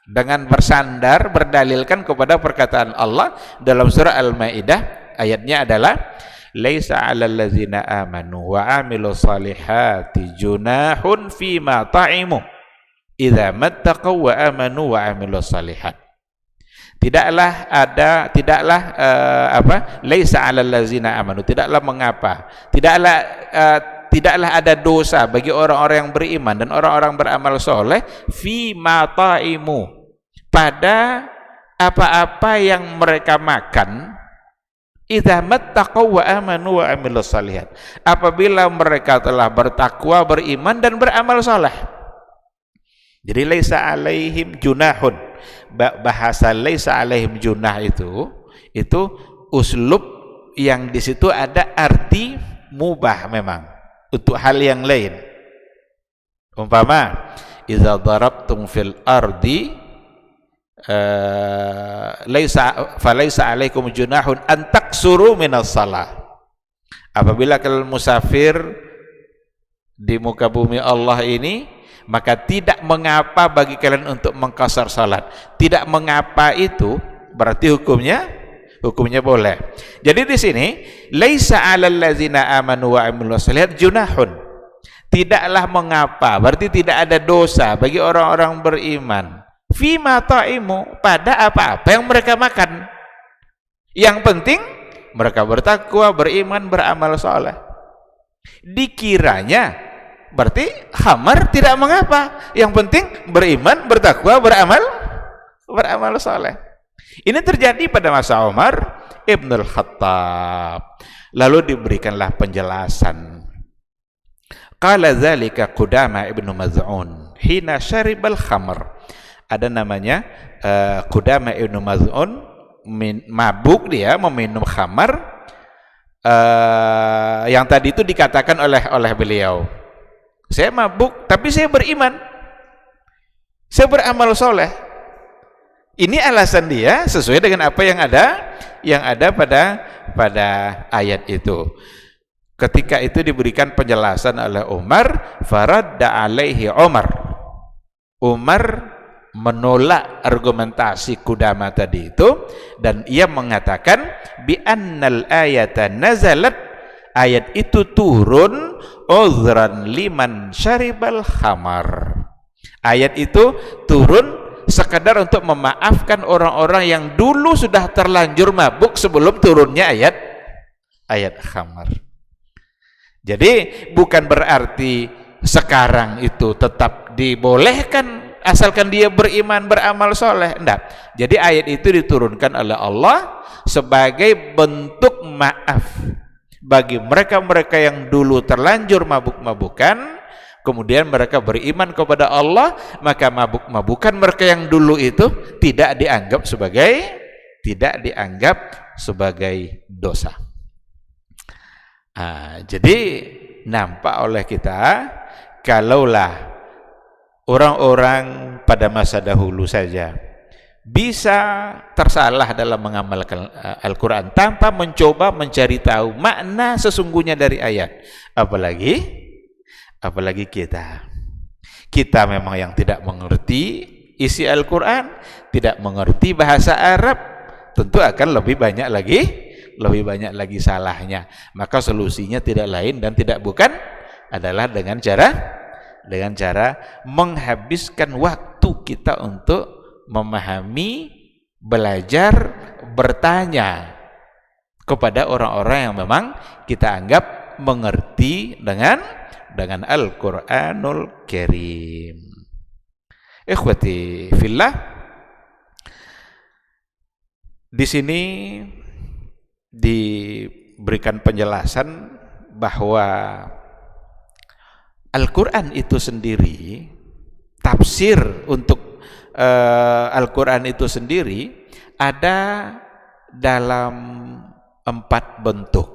dengan bersandar berdalilkan kepada perkataan Allah dalam surah Al-Maidah, ayatnya adalah laisa 'alal ladzina amanu wa 'amilus salihati junahun fima ta'imu idza mattaqaw wa amanu wa 'amilus salihat. Tidaklah laisa 'alal ladzina amanu, tidaklah mengapa, tidaklah ada dosa bagi orang-orang yang beriman dan orang-orang beramal soleh fi mataimu, pada apa-apa yang mereka makan, idza mattaqaw wa amanu wa amilus salihat, apabila mereka telah bertakwa, beriman dan beramal soleh. Jadi laisa alaihim junahun, bahasa laisa alaihim junah itu uslub yang di situ ada arti mubah memang untuk hal yang lain. Umpama idza darabtum fil ardi falaisa alaikum junahun an taksuru minas salah. Apabila kalian musafir di muka bumi Allah ini, maka tidak mengapa bagi kalian untuk mengqasar salat. Tidak mengapa itu berarti hukumnya boleh. Jadi di sini laisa 'alal ladzina amanu wa 'amilus shalihat junahun. Tidaklah mengapa, berarti tidak ada dosa bagi orang-orang beriman. Fi ma ta'imu, pada apa-apa yang mereka makan. Yang penting mereka bertakwa, beriman, beramal saleh. Dikiranya berarti khamar tidak mengapa. Yang penting beriman, bertakwa, beramal saleh. Ini terjadi pada masa Umar Ibn al-Khattab. Lalu diberikanlah penjelasan. Qala dzalika Qudamah ibnu Maz'un hina syaribal khamr. Ada namanya Qudamah ibnu Maz'un, mabuk dia meminum khamar. Yang tadi itu dikatakan oleh beliau, saya mabuk tapi saya beriman, saya beramal soleh. Ini alasan dia sesuai dengan apa yang ada pada ayat itu. Ketika itu diberikan penjelasan oleh Umar, faradda alaihi Umar menolak argumentasi Qudamah tadi itu, dan ia mengatakan bi annal ayata nazalat, ayat itu turun uzran liman syaribal khamar. Ayat itu turun sekadar untuk memaafkan orang-orang yang dulu sudah terlanjur mabuk sebelum turunnya ayat khamar. Jadi bukan berarti sekarang itu tetap dibolehkan asalkan dia beriman, beramal soleh. Enggak. Jadi ayat itu diturunkan oleh Allah sebagai bentuk maaf bagi mereka-mereka yang dulu terlanjur mabuk-mabukan, kemudian mereka beriman kepada Allah, maka mabuk-mabukan mereka yang dulu itu tidak dianggap sebagai dosa. Jadi nampak oleh kita, kalaulah orang-orang pada masa dahulu saja bisa tersalah dalam mengamalkan Al-Quran tanpa mencoba mencari tahu makna sesungguhnya dari ayat, apalagi kita memang yang tidak mengerti isi Al-Quran, tidak mengerti bahasa Arab, tentu akan lebih banyak lagi salahnya. Maka solusinya tidak lain dan tidak bukan adalah dengan cara menghabiskan waktu kita untuk memahami, belajar, bertanya kepada orang-orang yang memang kita anggap mengerti dengan Al-Quranul Karim. Ikhwati fillah, di sini diberikan penjelasan bahwa Al-Quran itu sendiri, tafsir untuk Al-Quran itu sendiri ada dalam 4 bentuk.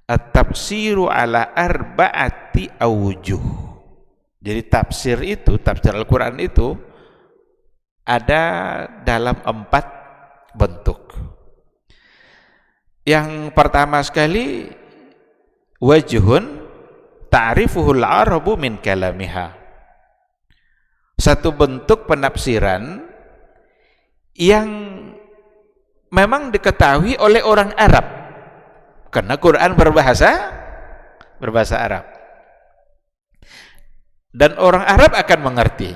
At-tafsiru ala arba'ati awjuh. Jadi tafsir Al-Quran itu ada dalam 4 bentuk. Yang pertama sekali, wajhun ta'rifuhul arabu min kalamiha. Satu bentuk penafsiran yang memang diketahui oleh orang Arab, karena Quran berbahasa Arab, dan orang Arab akan mengerti.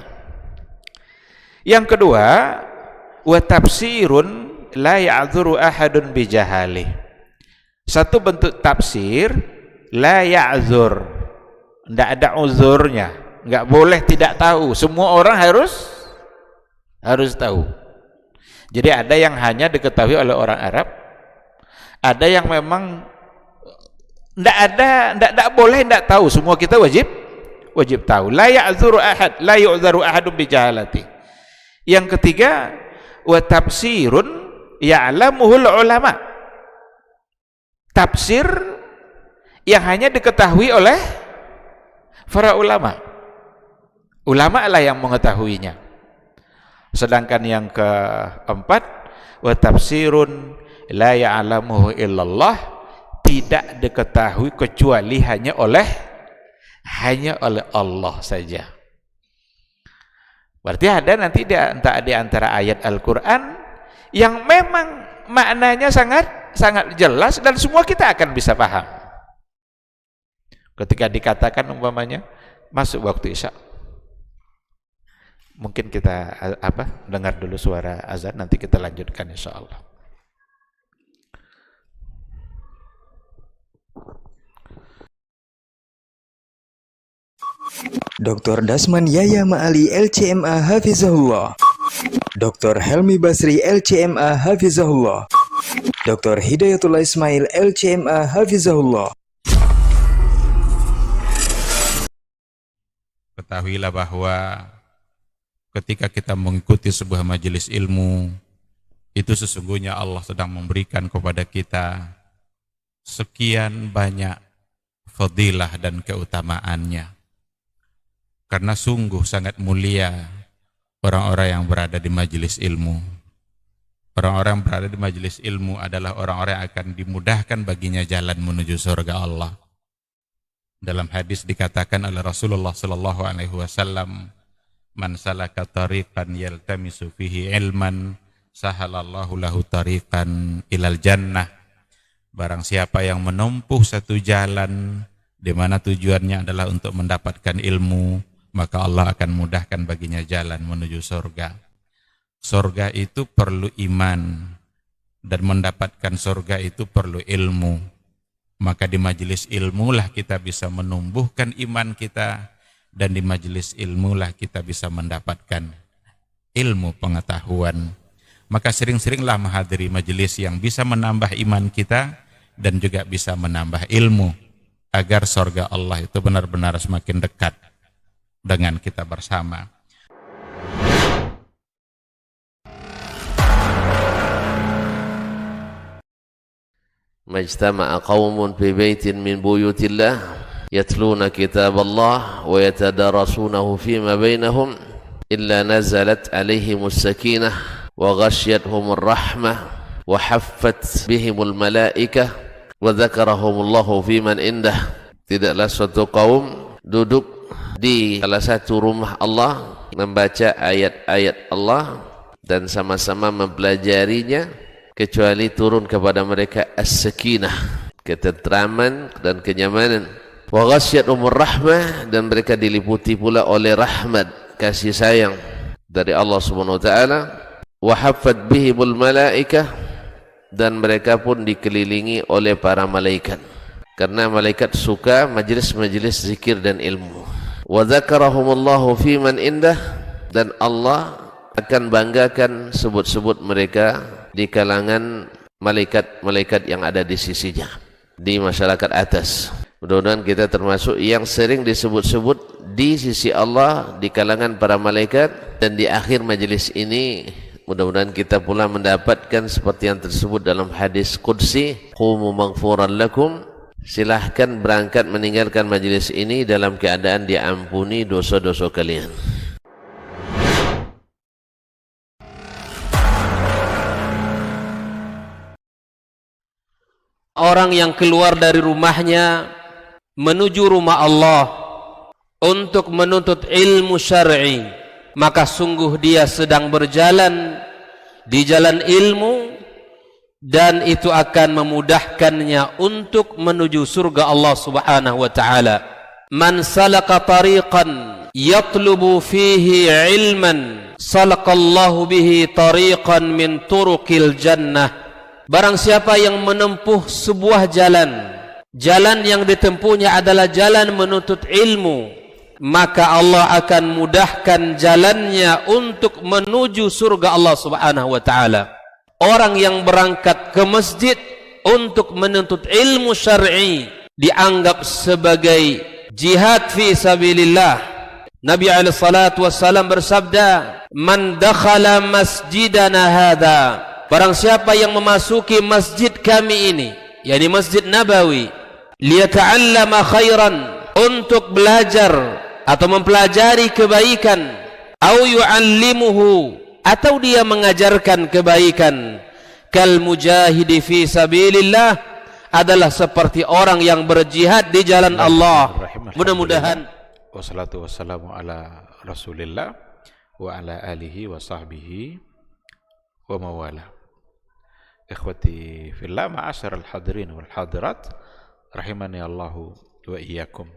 Yang kedua, wa tafsirun la ya'dzuru ahadun bijahalih. Satu bentuk tafsir la ya'dzur, tidak ada uzurnya, nggak boleh tidak tahu, semua orang harus tahu. Jadi ada yang hanya diketahui oleh orang Arab, ada yang memang tidak boleh tidak tahu, semua kita wajib tahu. La ya'dzuru ahad, la yu'dzaru ahadun bijahalati. Yang ketiga, wa tafsirun ya'lamuhul ulama. Tafsir yang hanya diketahui oleh para ulama. Ulama lah yang mengetahuinya. Sedangkan yang keempat, wa tafsirun la ya'lamuhu illallah, tidak diketahui kecuali hanya oleh Allah saja. Berarti ada nanti di antara ayat Al-Quran yang memang maknanya sangat jelas dan semua kita akan bisa paham. Ketika dikatakan umpamanya masuk waktu Isya, mungkin kita dengar dulu suara azan, nanti kita lanjutkan insyaallah. Dr. Dasman Yaya Ma'ali LCMA Hafizahullah, Dr. Helmi Basri LCMA Hafizahullah, Dr. Hidayatullah Ismail LCMA Hafizahullah. Ketahuilah bahwa ketika kita mengikuti sebuah majelis ilmu, itu sesungguhnya Allah sedang memberikan kepada kita sekian banyak fadilah dan keutamaannya. Karena sungguh sangat mulia orang-orang yang berada di majelis ilmu. Orang-orang yang berada di majelis ilmu adalah orang-orang yang akan dimudahkan baginya jalan menuju surga Allah. Dalam hadis dikatakan oleh Rasulullah sallallahu alaihi wasallam, "Man salaka tariqan yaltamisu fihi ilman, sahalallahu lahu tariqan ilal jannah." Barang siapa yang menempuh satu jalan di mana tujuannya adalah untuk mendapatkan ilmu, maka Allah akan mudahkan baginya jalan menuju surga. Surga itu perlu iman, dan mendapatkan surga itu perlu ilmu. Maka di majelis ilmulah kita bisa menumbuhkan iman kita, dan di majelis ilmulah kita bisa mendapatkan ilmu pengetahuan. Maka sering-seringlah menghadiri majelis yang bisa menambah iman kita dan juga bisa menambah ilmu, agar surga Allah itu benar-benar semakin dekat dengan kita bersama. Majtama'a qaumun fi baitin min buyutillah yatluna kitaballah wa yatadarasunahu fima bainahum illa nazalat alaihimus sakinah wa ghasyiyatuhumur rahmah wa haffat bihimul malaikah wa dzakarahumullahu fiman indah. Tidaklah suatu kaum duduk di salah satu rumah Allah, membaca ayat-ayat Allah dan sama-sama mempelajarinya, kecuali turun kepada mereka as-sakinah, ketentraman dan kenyamanan. Wa ghasyiyatuhumur rahmah, dan mereka diliputi pula oleh rahmat, kasih sayang dari Allah Subhanahu wa taala. Wa haffat bihimul malaikah, dan mereka pun dikelilingi oleh para malaikat, karena malaikat suka majelis-majelis zikir dan ilmu. Wa dzakarahumullahu fiman indah, dan Allah akan banggakan sebut-sebut mereka di kalangan malaikat-malaikat yang ada di sisinya. di masyarakat atas. Mudah-mudahan kita termasuk yang sering disebut-sebut di sisi Allah, di kalangan para malaikat, dan di akhir majelis ini mudah-mudahan kita pula mendapatkan seperti yang tersebut dalam hadis qudsi, qumu maghfuran lakum, silahkan berangkat meninggalkan majelis ini dalam keadaan diampuni dosa-dosa kalian. Orang yang keluar dari rumahnya menuju rumah Allah untuk menuntut ilmu syar'i, maka sungguh dia sedang berjalan di jalan ilmu, dan itu akan memudahkannya untuk menuju surga Allah Subhanahu wa taala. Man salaka tariqan yatlubu fihi ilman salakallahu bihi tariqan min turuqil jannah. Barang siapa yang menempuh sebuah jalan, jalan yang ditempuhnya adalah jalan menuntut ilmu, maka Allah akan mudahkan jalannya untuk menuju surga Allah Subhanahu wa taala. Orang yang berangkat ke masjid untuk menuntut ilmu syar'i dianggap sebagai jihad fi sabilillah. Nabi alaihi salatu wassalam bersabda, "Man dakhala masjidana hadza", barang siapa yang memasuki masjid kami ini, yakni Masjid Nabawi, liyata'allama khairan, untuk belajar atau mempelajari kebaikan, au yu'allimuhu, atau dia mengajarkan kebaikan, kal mujahidi fi sabilillah, adalah seperti orang yang berjihad di jalan Allah. Mudah-mudahan. Wassalatu wassalamu ala Rasulillah wa ala alihi wa sahbihi wa mawala. Ikhwati fillah, ma'asyiral hadirin wal hadirat, rahimani Allahu wa iyyakum.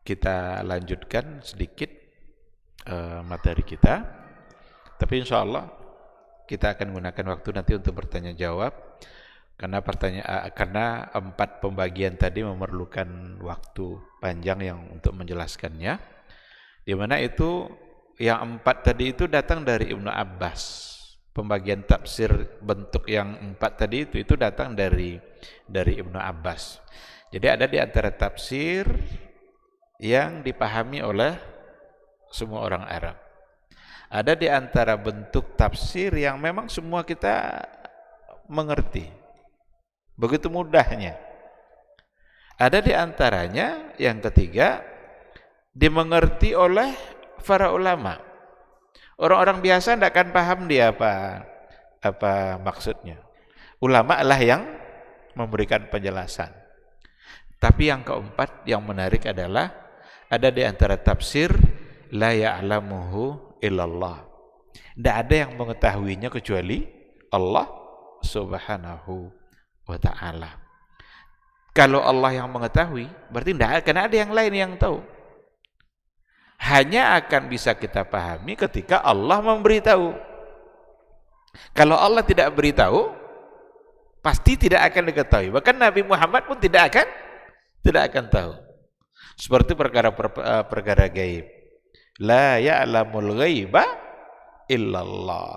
Kita lanjutkan sedikit materi kita, tapi insyaallah kita akan gunakan waktu nanti untuk bertanya jawab, karena 4 pembagian tadi memerlukan waktu panjang yang untuk menjelaskannya, di mana itu yang 4 tadi itu datang dari Ibnu Abbas. Pembagian tafsir bentuk yang 4 tadi itu datang dari Ibnu Abbas. Jadi ada di antara tafsir yang dipahami oleh semua orang Arab. Ada di antara bentuk tafsir yang memang semua kita mengerti, begitu mudahnya. Ada di antaranya yang ketiga, dimengerti oleh para ulama. Orang-orang biasa tidak akan paham dia apa maksudnya. Ulama lah yang memberikan penjelasan. Tapi yang keempat yang menarik adalah ada di antara tafsir la ya'lamuhu illallah. Tidak ada yang mengetahuinya kecuali Allah Subhanahu wa ta'ala. Kalau Allah yang mengetahui, berarti tidak akan ada yang lain yang tahu. Hanya akan bisa kita pahami ketika Allah memberitahu. Kalau Allah tidak beritahu, pasti tidak akan diketahui. Bahkan Nabi Muhammad pun tidak akan tahu. Seperti perkara gaib. La ya'lamul ghaiba illallah.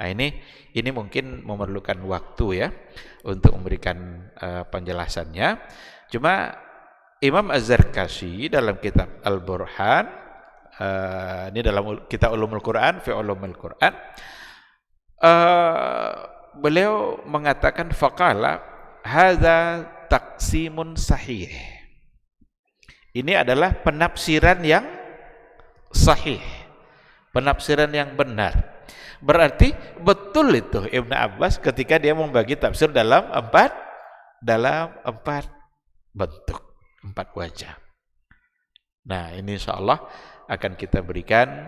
Nah, ini mungkin memerlukan waktu ya untuk memberikan penjelasannya. Cuma Imam Az-Zarkashi dalam kitab Al-Burhan, ini dalam kitab Ulumul Quran, fi Ulumul Quran, beliau mengatakan faqala hadza taqsimun sahih. Ini adalah penafsiran yang sahih, penafsiran yang benar. Berarti betul itu Ibnu Abbas ketika dia membagi tafsir dalam empat bentuk, 4 wajah. Nah, ini insyaallah akan kita berikan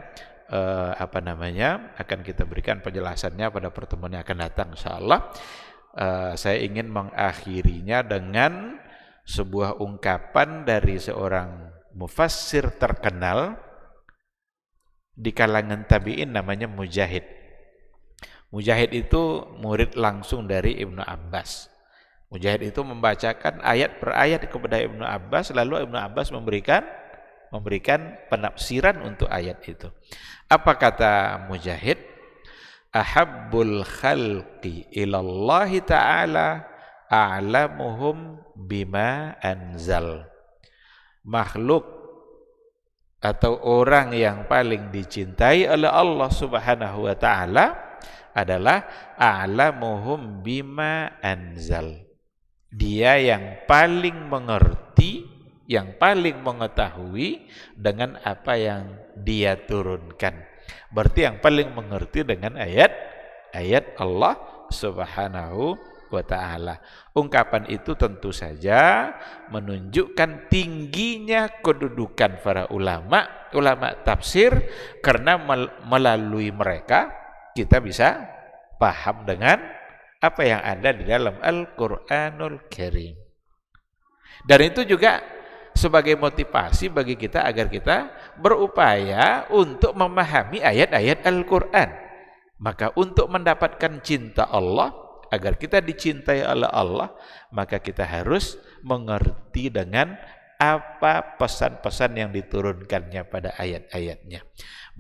akan kita berikan penjelasannya pada pertemuan yang akan datang insyaallah. Saya ingin mengakhirinya dengan sebuah ungkapan dari seorang mufassir terkenal di kalangan tabi'in, namanya Mujahid. Mujahid itu murid langsung dari Ibnu Abbas. Mujahid itu membacakan ayat per ayat kepada Ibnu Abbas, lalu Ibnu Abbas memberikan penafsiran untuk ayat itu. Apa kata Mujahid? Ahabbul khalqi ilallahi ta'ala a'lamuhum bima anzal. Makhluk atau orang yang paling dicintai oleh Allah Subhanahu wa taala adalah a'lamuhum bima anzal. Dia yang paling mengerti, yang paling mengetahui dengan apa yang dia turunkan. Berarti yang paling mengerti dengan ayat Allah Subhanahu wa ta'ala. Ungkapan itu tentu saja menunjukkan tingginya kedudukan para ulama tafsir, karena melalui mereka kita bisa paham dengan apa yang ada di dalam Al-Qur'anul Karim. Dan itu juga sebagai motivasi bagi kita agar kita berupaya untuk memahami ayat-ayat Al-Qur'an. Maka untuk mendapatkan cinta Allah, agar kita dicintai oleh Allah, maka kita harus mengerti dengan apa pesan-pesan yang diturunkannya pada ayat-ayatnya.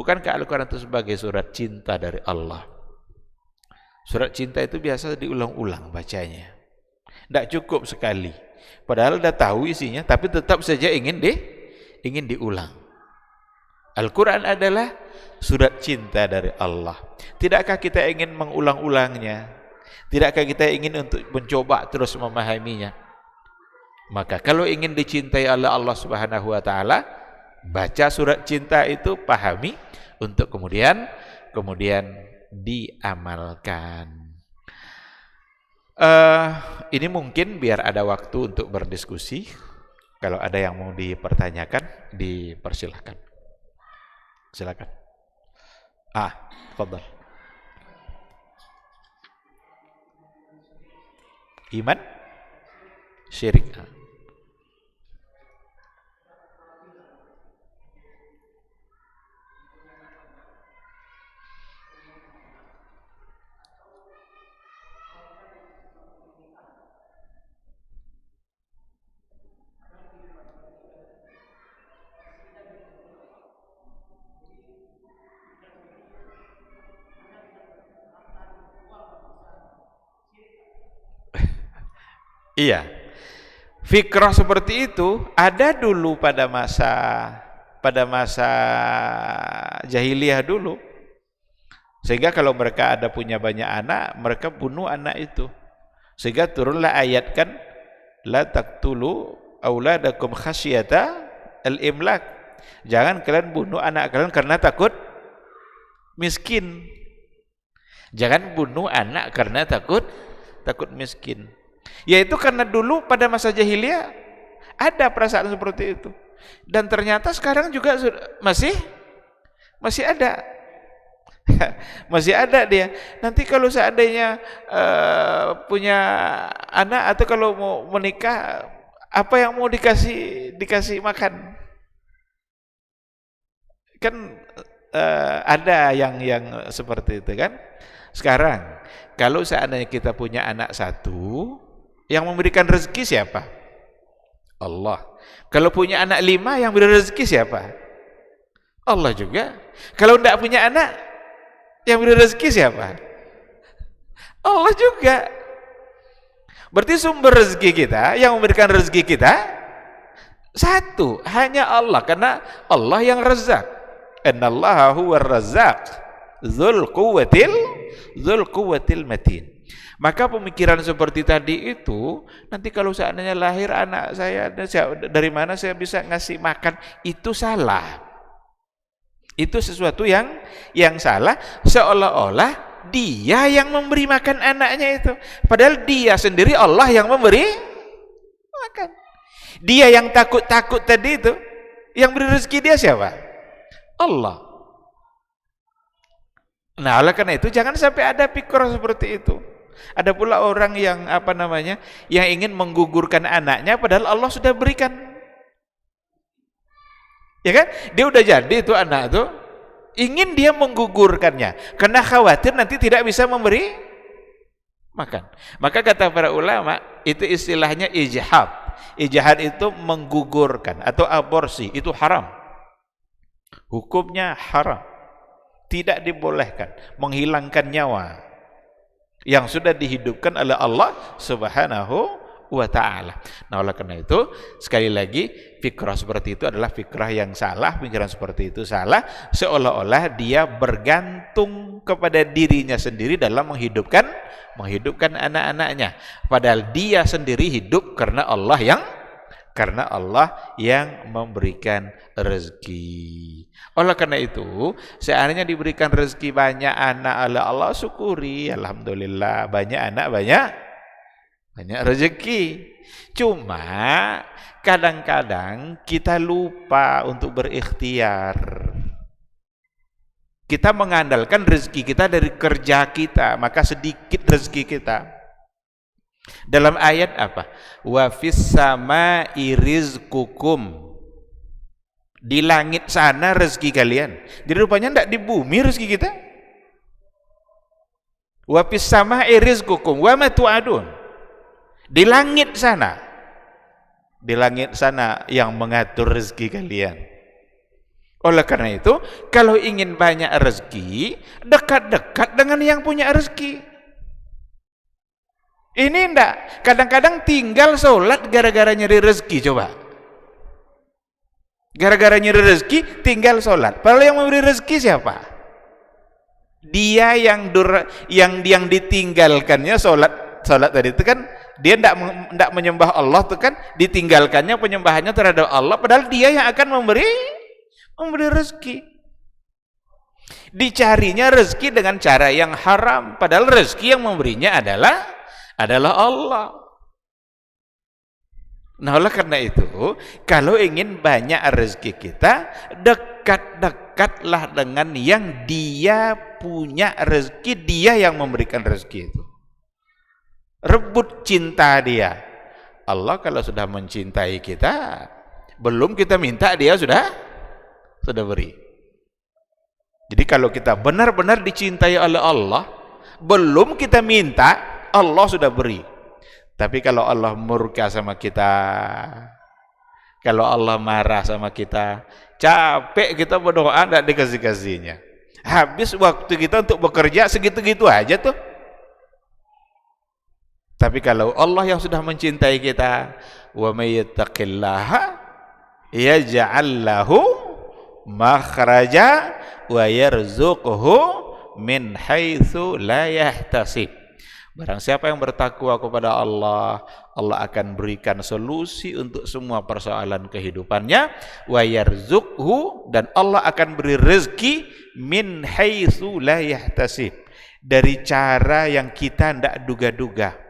Bukankah Al-Quran itu sebagai surat cinta dari Allah? Surat cinta itu biasa diulang-ulang bacanya. Tidak cukup sekali. Padahal sudah tahu isinya, tapi tetap saja ingin diulang. Al-Quran adalah surat cinta dari Allah. Tidakkah kita ingin mengulang-ulangnya? Tidakkah kita ingin untuk mencoba terus memahaminya? Maka kalau ingin dicintai oleh Allah Subhanahu wa taala, baca surat cinta itu, pahami, untuk kemudian diamalkan. Ini mungkin biar ada waktu untuk berdiskusi. Kalau ada yang mau dipertanyakan, dipersilahkan. Silakan. Tafadhal. Iman syirik. Iya, fikrah seperti itu ada dulu pada masa jahiliyah dulu. Sehingga kalau mereka ada punya banyak anak, mereka bunuh anak itu. Sehingga turunlah ayat kan, la taqtulu auladakum khasyata al-imlak. Jangan kalian bunuh anak kalian karena takut miskin. Jangan bunuh anak karena takut miskin. Yaitu karena dulu pada masa jahiliyah ada perasaan seperti itu, dan ternyata sekarang juga masih ada. Masih ada dia. Nanti kalau seandainya punya anak atau kalau mau menikah, apa yang mau dikasih makan? Kan ada yang seperti itu kan. Sekarang kalau seandainya kita punya anak satu, yang memberikan rezeki siapa? Allah. Kalau punya anak 5, yang beri rezeki siapa? Allah juga. Kalau tidak punya anak, yang beri rezeki siapa? Allah juga. Berarti sumber rezeki kita, yang memberikan rezeki kita satu, hanya Allah, karena Allah yang Razzaq. Innallaha huwar Razzaq dzul quwwatil matin. Maka pemikiran seperti tadi itu, nanti kalau seandainya lahir anak saya, dari mana saya bisa ngasih makan, itu salah. Itu sesuatu yang salah, seolah-olah dia yang memberi makan anaknya itu. Padahal dia sendiri Allah yang memberi makan. Dia yang takut-takut tadi itu, yang beri rezeki dia siapa? Allah. Nah, oleh karena itu jangan sampai ada pikiran seperti itu. Ada pula orang yang yang ingin menggugurkan anaknya padahal Allah sudah berikan. Ya kan? Dia udah jadi itu anak itu, ingin dia menggugurkannya karena khawatir nanti tidak bisa memberi makan. Maka kata para ulama, itu istilahnya ijhad. Ijhad itu menggugurkan atau aborsi, itu haram. Hukumnya haram. Tidak dibolehkan, menghilangkan nyawa. yang sudah dihidupkan oleh Allah Subhanahu wa ta'ala. Nah, oleh karena itu sekali lagi fikrah seperti itu adalah fikrah yang salah, pikiran seperti itu salah, seolah-olah dia bergantung kepada dirinya sendiri dalam menghidupkan anak-anaknya, padahal dia sendiri hidup karena Allah yang memberikan rezeki. Oleh karena itu, seandainya diberikan rezeki banyak anak oleh Allah, syukuri, alhamdulillah, banyak anak banyak rezeki. Cuma kadang-kadang kita lupa untuk berikhtiar. Kita mengandalkan rezeki kita dari kerja kita, maka sedikit rezeki kita. Dalam ayat apa? Wa fis samai rizqukum. Di langit sana rezeki kalian. Jadi rupanya tidak di bumi rezeki kita. Wa fis samai rizqukum wa ma tu'adun. Di langit sana yang mengatur rezeki kalian. Oleh karena itu, kalau ingin banyak rezeki, dekat-dekat dengan yang punya rezeki. Ini enggak, kadang-kadang tinggal sholat gara-gara nyari rezeki, coba. Gara-gara nyari rezeki, tinggal sholat. Padahal yang memberi rezeki siapa? Dia yang ditinggalkannya sholat tadi itu kan, dia tidak menyembah Allah itu kan, ditinggalkannya penyembahannya terhadap Allah, padahal dia yang akan memberi rezeki. Dicarinya rezeki dengan cara yang haram, padahal rezeki yang memberinya adalah Allah. Nah, oleh karena itu, kalau ingin banyak rezeki kita, dekat-dekatlah dengan yang dia punya rezeki, dia yang memberikan rezeki itu. Rebut cinta dia. Allah kalau sudah mencintai kita, belum kita minta dia sudah beri. Jadi kalau kita benar-benar dicintai oleh Allah, belum kita minta, Allah sudah beri. Tapi kalau Allah murka sama kita, kalau Allah marah sama kita, capek kita berdoa tidak dikasih-kasihnya. Habis waktu kita untuk bekerja segitu-gitu aja tuh. Tapi kalau Allah yang sudah mencintai kita, wa may yattaqillaha yaj'al lahu makhraja wa yarzuqhu min haitsu la yahtasib. Barang siapa yang bertakwa kepada Allah, Allah akan berikan solusi untuk semua persoalan kehidupannya, wa yarzuqhu, dan Allah akan beri rezeki min haitsu la yahtasib, dari cara yang kita tidak duga-duga.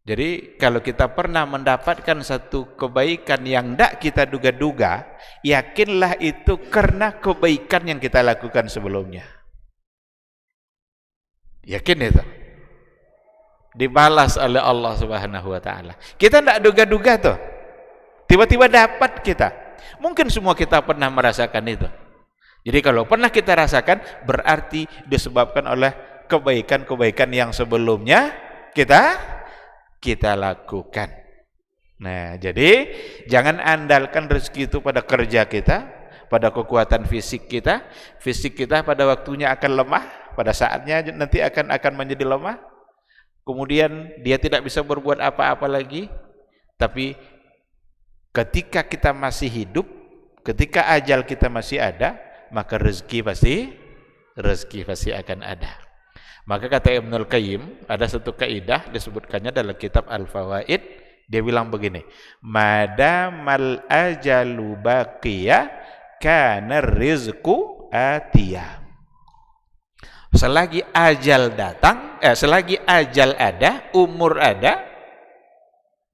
Jadi kalau kita pernah mendapatkan satu kebaikan yang tidak kita duga-duga, yakinlah itu karena kebaikan yang kita lakukan sebelumnya. Yakin itu. Dibalas oleh Allah Subhanahu wa ta'ala. Kita tidak duga-duga tuh. Tiba-tiba dapat kita. Mungkin semua kita pernah merasakan itu. Jadi kalau pernah kita rasakan, berarti disebabkan oleh kebaikan-kebaikan yang sebelumnya kita lakukan. Nah, jadi jangan andalkan rezeki itu pada kerja kita, pada kekuatan fisik kita. Fisik kita pada waktunya akan lemah, pada saatnya nanti akan menjadi lemah. Kemudian dia tidak bisa berbuat apa-apa lagi. Tapi ketika kita masih hidup, ketika ajal kita masih ada, maka rezeki pasti akan ada. Maka kata Ibnul Qayyim, ada satu kaidah disebutkannya dalam kitab Al-Fawaid, dia bilang begini, madamal ajalu baqiya kana rizqu atiya. Selagi ajal datang, selagi ajal ada, umur ada,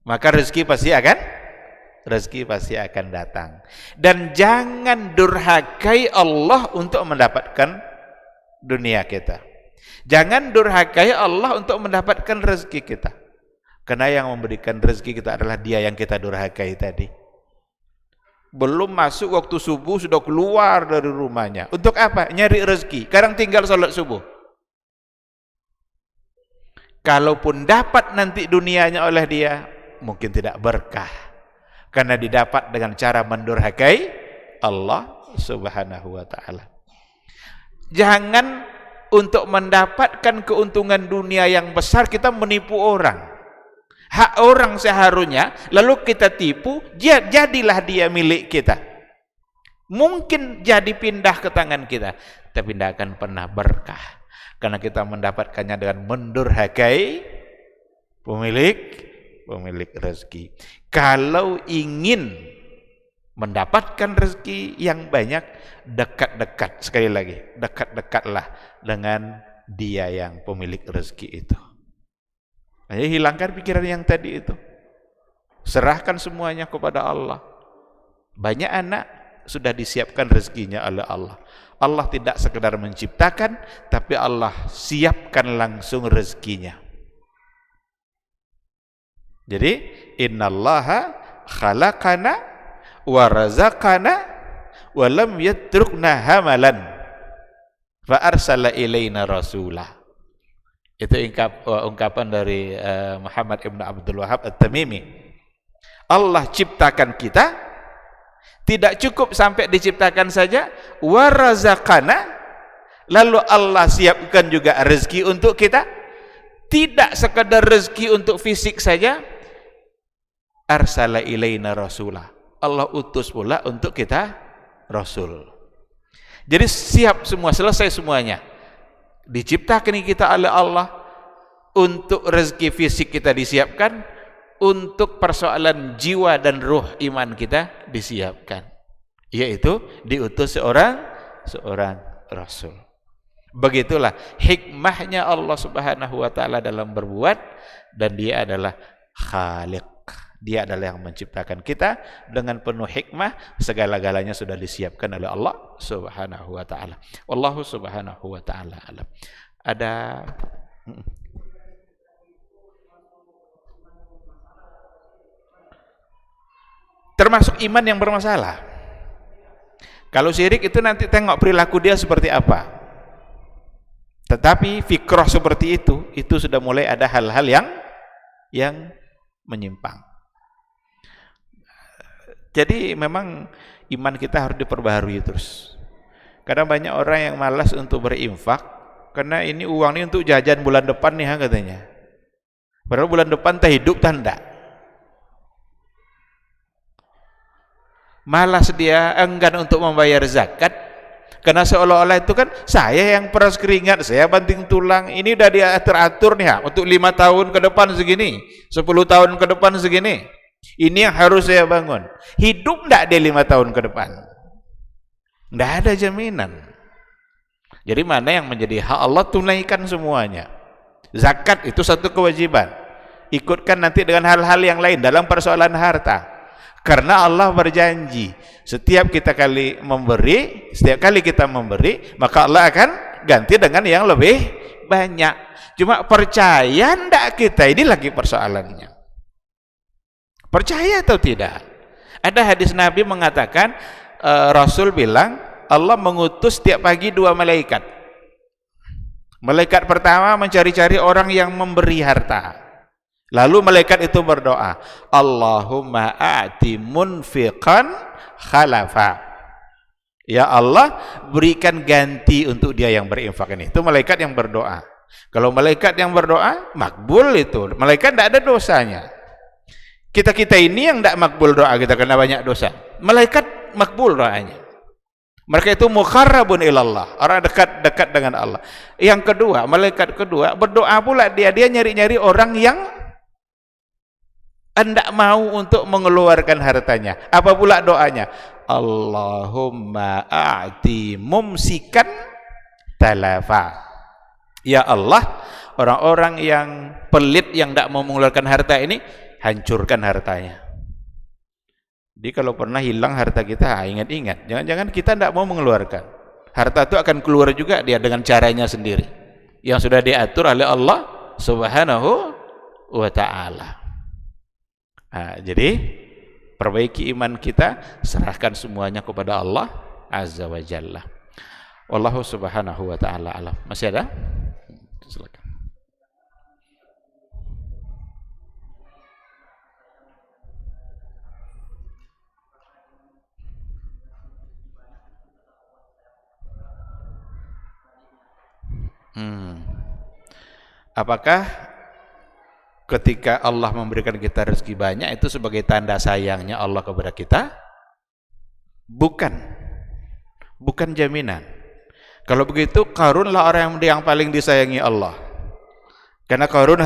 maka rezeki pasti akan datang. Dan jangan durhakai Allah untuk mendapatkan dunia kita. Jangan durhakai Allah untuk mendapatkan rezeki kita. Karena yang memberikan rezeki kita adalah Dia yang kita durhakai tadi. Belum masuk waktu subuh sudah keluar dari rumahnya. Untuk apa? Nyari rezeki. Sekarang tinggal sholat subuh. Kalaupun dapat nanti dunianya oleh dia, mungkin tidak berkah. Karena didapat dengan cara mendurhakai Allah Subhanahu wa ta'ala. Jangan untuk mendapatkan keuntungan dunia yang besar kita menipu orang. Hak orang seharusnya lalu kita tipu, jadilah dia milik kita. Mungkin jadi pindah ke tangan kita, tapi tidak akan pernah berkah karena kita mendapatkannya dengan mendurhakai pemilik rezeki. Kalau ingin mendapatkan rezeki yang banyak, dekat-dekat, sekali lagi, dekat-dekatlah dengan dia yang pemilik rezeki itu. Jadi hilangkan pikiran yang tadi itu. Serahkan semuanya kepada Allah. Banyak anak sudah disiapkan rezekinya oleh Allah. Allah tidak sekedar menciptakan, tapi Allah siapkan langsung rezekinya. Jadi, innallaha khalaqana wa razaqana wa lam yatrukna hamalan fa arsala ilaina rasulah. Itu ungkapan dari Muhammad ibn Abdul Wahab At-Tamimi. Allah ciptakan kita, tidak cukup sampai diciptakan saja, wa razaqana, lalu Allah siapkan juga rezeki untuk kita. Tidak sekadar rezeki untuk fisik saja, arsala ilaina rasulah, Allah utus pula untuk kita rasul. Jadi siap semua, selesai semuanya. Diciptakan kita oleh Allah, untuk rezeki fisik kita disiapkan, untuk persoalan jiwa dan ruh iman kita disiapkan, yaitu diutus seorang rasul. Begitulah hikmahnya Allah Subhanahu wa taala dalam berbuat, dan dia adalah Khaliq. Dia adalah yang menciptakan kita dengan penuh hikmah, segala-galanya sudah disiapkan oleh Allah Subhanahu wa taala. Wallahu subhanahu wa taala alam. Ada termasuk iman yang bermasalah. Kalau syirik itu nanti tengok perilaku dia seperti apa. Tetapi fikrah seperti itu sudah mulai ada hal-hal yang menyimpang. Jadi memang iman kita harus diperbaharui terus. Kadang banyak orang yang malas untuk berinfak karena ini uang ini untuk jajan bulan depan nih katanya. Padahal bulan depan tak hidup tanda. Malas dia enggan untuk membayar zakat karena seolah-olah itu kan saya yang peras keringat, saya banting tulang, ini udah dia teratur nih untuk 5 tahun ke depan segini, 10 tahun ke depan segini. Ini yang harus saya bangun. Hidup enggak dia 5 tahun ke depan? Enggak ada jaminan. Jadi mana yang menjadi hak Allah, tunaikan semuanya. Zakat itu satu kewajiban. Ikutkan nanti dengan hal-hal yang lain dalam persoalan harta. Karena Allah berjanji, setiap kita memberi, maka Allah akan ganti dengan yang lebih banyak. Cuma percaya enggak kita, ini lagi persoalannya. Percaya atau tidak? Ada hadis Nabi mengatakan, Rasul bilang, Allah mengutus setiap pagi 2 malaikat. Malaikat pertama mencari-cari orang yang memberi harta. Lalu malaikat itu berdoa, Allahumma a'ti munfiqan khalafa. Ya Allah, berikan ganti untuk dia yang berinfak ini. Itu malaikat yang berdoa. Kalau malaikat yang berdoa, makbul itu. Malaikat tidak ada dosanya. Kita ini yang tidak makbul doa kita karena banyak dosa. Malaikat makbul doanya. Mereka itu muqarrabun ilallah, orang dekat dengan Allah. Yang kedua, malaikat kedua berdoa pula dia nyari-nyari orang yang hendak mau untuk mengeluarkan hartanya. Apa pula doanya? Allahumma a'ti mumsikan talafa. Ya Allah, orang-orang yang pelit yang tidak mau mengeluarkan harta ini, hancurkan hartanya. Jadi kalau pernah hilang harta kita, ingat-ingat, jangan-jangan kita tidak mau mengeluarkan. Harta itu akan keluar juga dia dengan caranya sendiri, yang sudah diatur oleh Allah Subhanahu wa ta'ala. Jadi perbaiki iman kita, serahkan semuanya kepada Allah Azza wa Jalla. Wallahu subhanahu wa ta'ala alam. Masih ada? Silakan. Apakah ketika Allah memberikan kita rezeki banyak itu sebagai tanda sayangnya Allah kepada kita? Bukan. Bukan jaminan. Kalau begitu Qarunlah orang yang paling disayangi Allah. Karena Qarun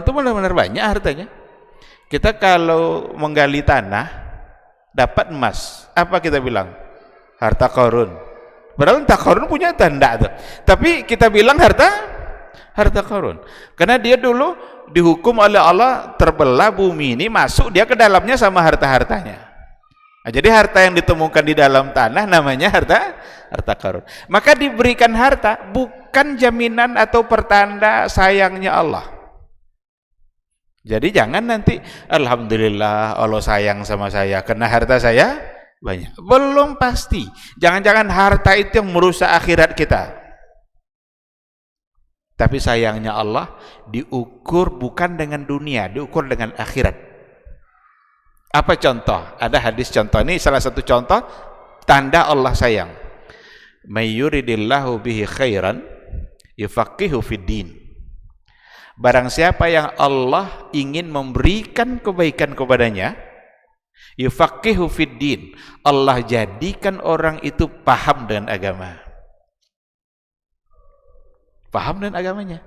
itu benar-benar banyak hartanya. Kita kalau menggali tanah dapat emas, apa kita bilang? Harta Qarun. Padahal entah Qarun punya tanda tuh. Tapi kita bilang harta Qarun. Karena dia dulu dihukum oleh Allah terbelah bumi ini, masuk dia ke dalamnya sama harta-hartanya. Nah, jadi harta yang ditemukan di dalam tanah namanya harta Qarun. Maka diberikan harta bukan jaminan atau pertanda sayangnya Allah. Jadi jangan nanti alhamdulillah Allah sayang sama saya karena harta saya banyak. Belum pasti. Jangan-jangan harta itu yang merusak akhirat kita. Tapi sayangnya Allah diukur bukan dengan dunia, diukur dengan akhirat. Apa contoh? Ada hadis contoh, ini salah satu contoh tanda Allah sayang. May yuridillahu bihi khairan yufaqihu fid din. Barang siapa yang Allah ingin memberikan kebaikan kepadanya, yufaqihu fid din, Allah jadikan orang itu paham dengan agama. Paham dengan agamanya.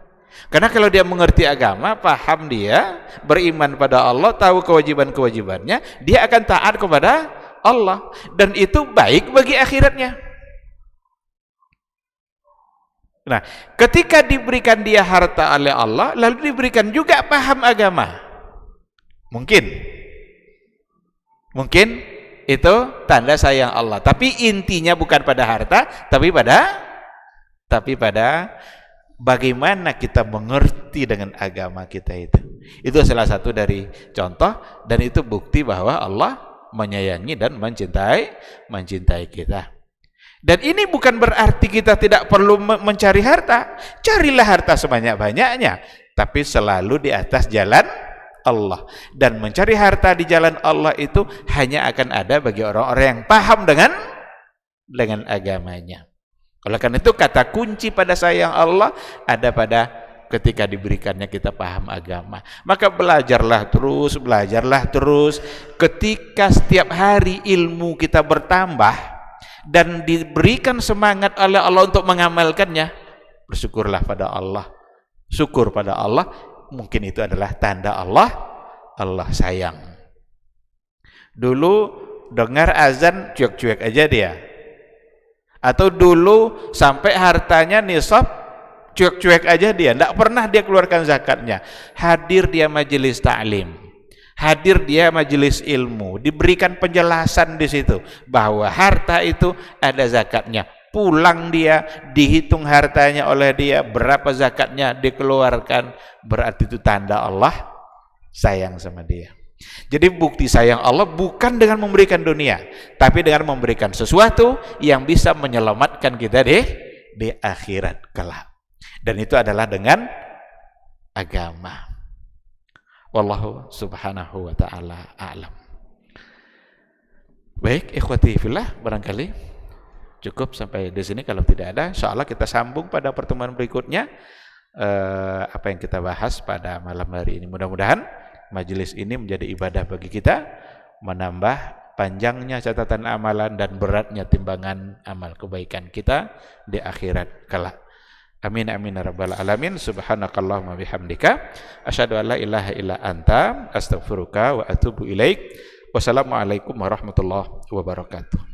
Karena kalau dia mengerti agama, paham dia, beriman pada Allah, tahu kewajiban-kewajibannya, dia akan taat kepada Allah. Dan itu baik bagi akhiratnya. Nah, ketika diberikan dia harta oleh Allah, lalu diberikan juga paham agama. Mungkin itu tanda sayang Allah. Tapi intinya bukan pada harta, tapi pada bagaimana kita mengerti dengan agama kita itu. Itu salah satu dari contoh, dan itu bukti bahwa Allah menyayangi dan mencintai kita. Dan ini bukan berarti kita tidak perlu mencari harta. Carilah harta sebanyak-banyaknya, tapi selalu di atas jalan Allah. Dan mencari harta di jalan Allah itu hanya akan ada bagi orang-orang yang paham dengan agamanya. Oleh karena itu kata kunci pada sayang Allah ada pada ketika diberikannya kita paham agama. Maka belajarlah terus. Ketika setiap hari ilmu kita bertambah dan diberikan semangat oleh Allah untuk mengamalkannya, bersyukurlah pada Allah. Syukur pada Allah, mungkin itu adalah tanda Allah sayang. Dulu dengar azan cuek-cuek aja dia. Atau dulu sampai hartanya nisab cuek-cuek aja dia, tidak pernah dia keluarkan zakatnya. Hadir dia majelis ta'lim, hadir dia majelis ilmu, diberikan penjelasan di situ bahwa harta itu ada zakatnya. Pulang dia, dihitung hartanya oleh dia, berapa zakatnya dikeluarkan, berarti itu tanda Allah sayang sama dia. Jadi bukti sayang Allah bukan dengan memberikan dunia, tapi dengan memberikan sesuatu yang bisa menyelamatkan kita di akhirat kelak. Dan itu adalah dengan agama. Wallahu subhanahu wa ta'ala a'lam. Baik, ikhwati fillah, barangkali cukup sampai di sini. Kalau tidak ada, insyaallah kita sambung pada pertemuan berikutnya apa yang kita bahas pada malam hari ini. Mudah-mudahan majelis ini menjadi ibadah bagi kita, menambah panjangnya catatan amalan dan beratnya timbangan amal kebaikan kita di akhirat kelak. Amin amin ya rabbal alamin. Subhanakallahumma bihamdika asyhadu an la ilaha illa anta astaghfiruka wa atubu ilaik. Wassalamualaikum warahmatullahi wabarakatuh.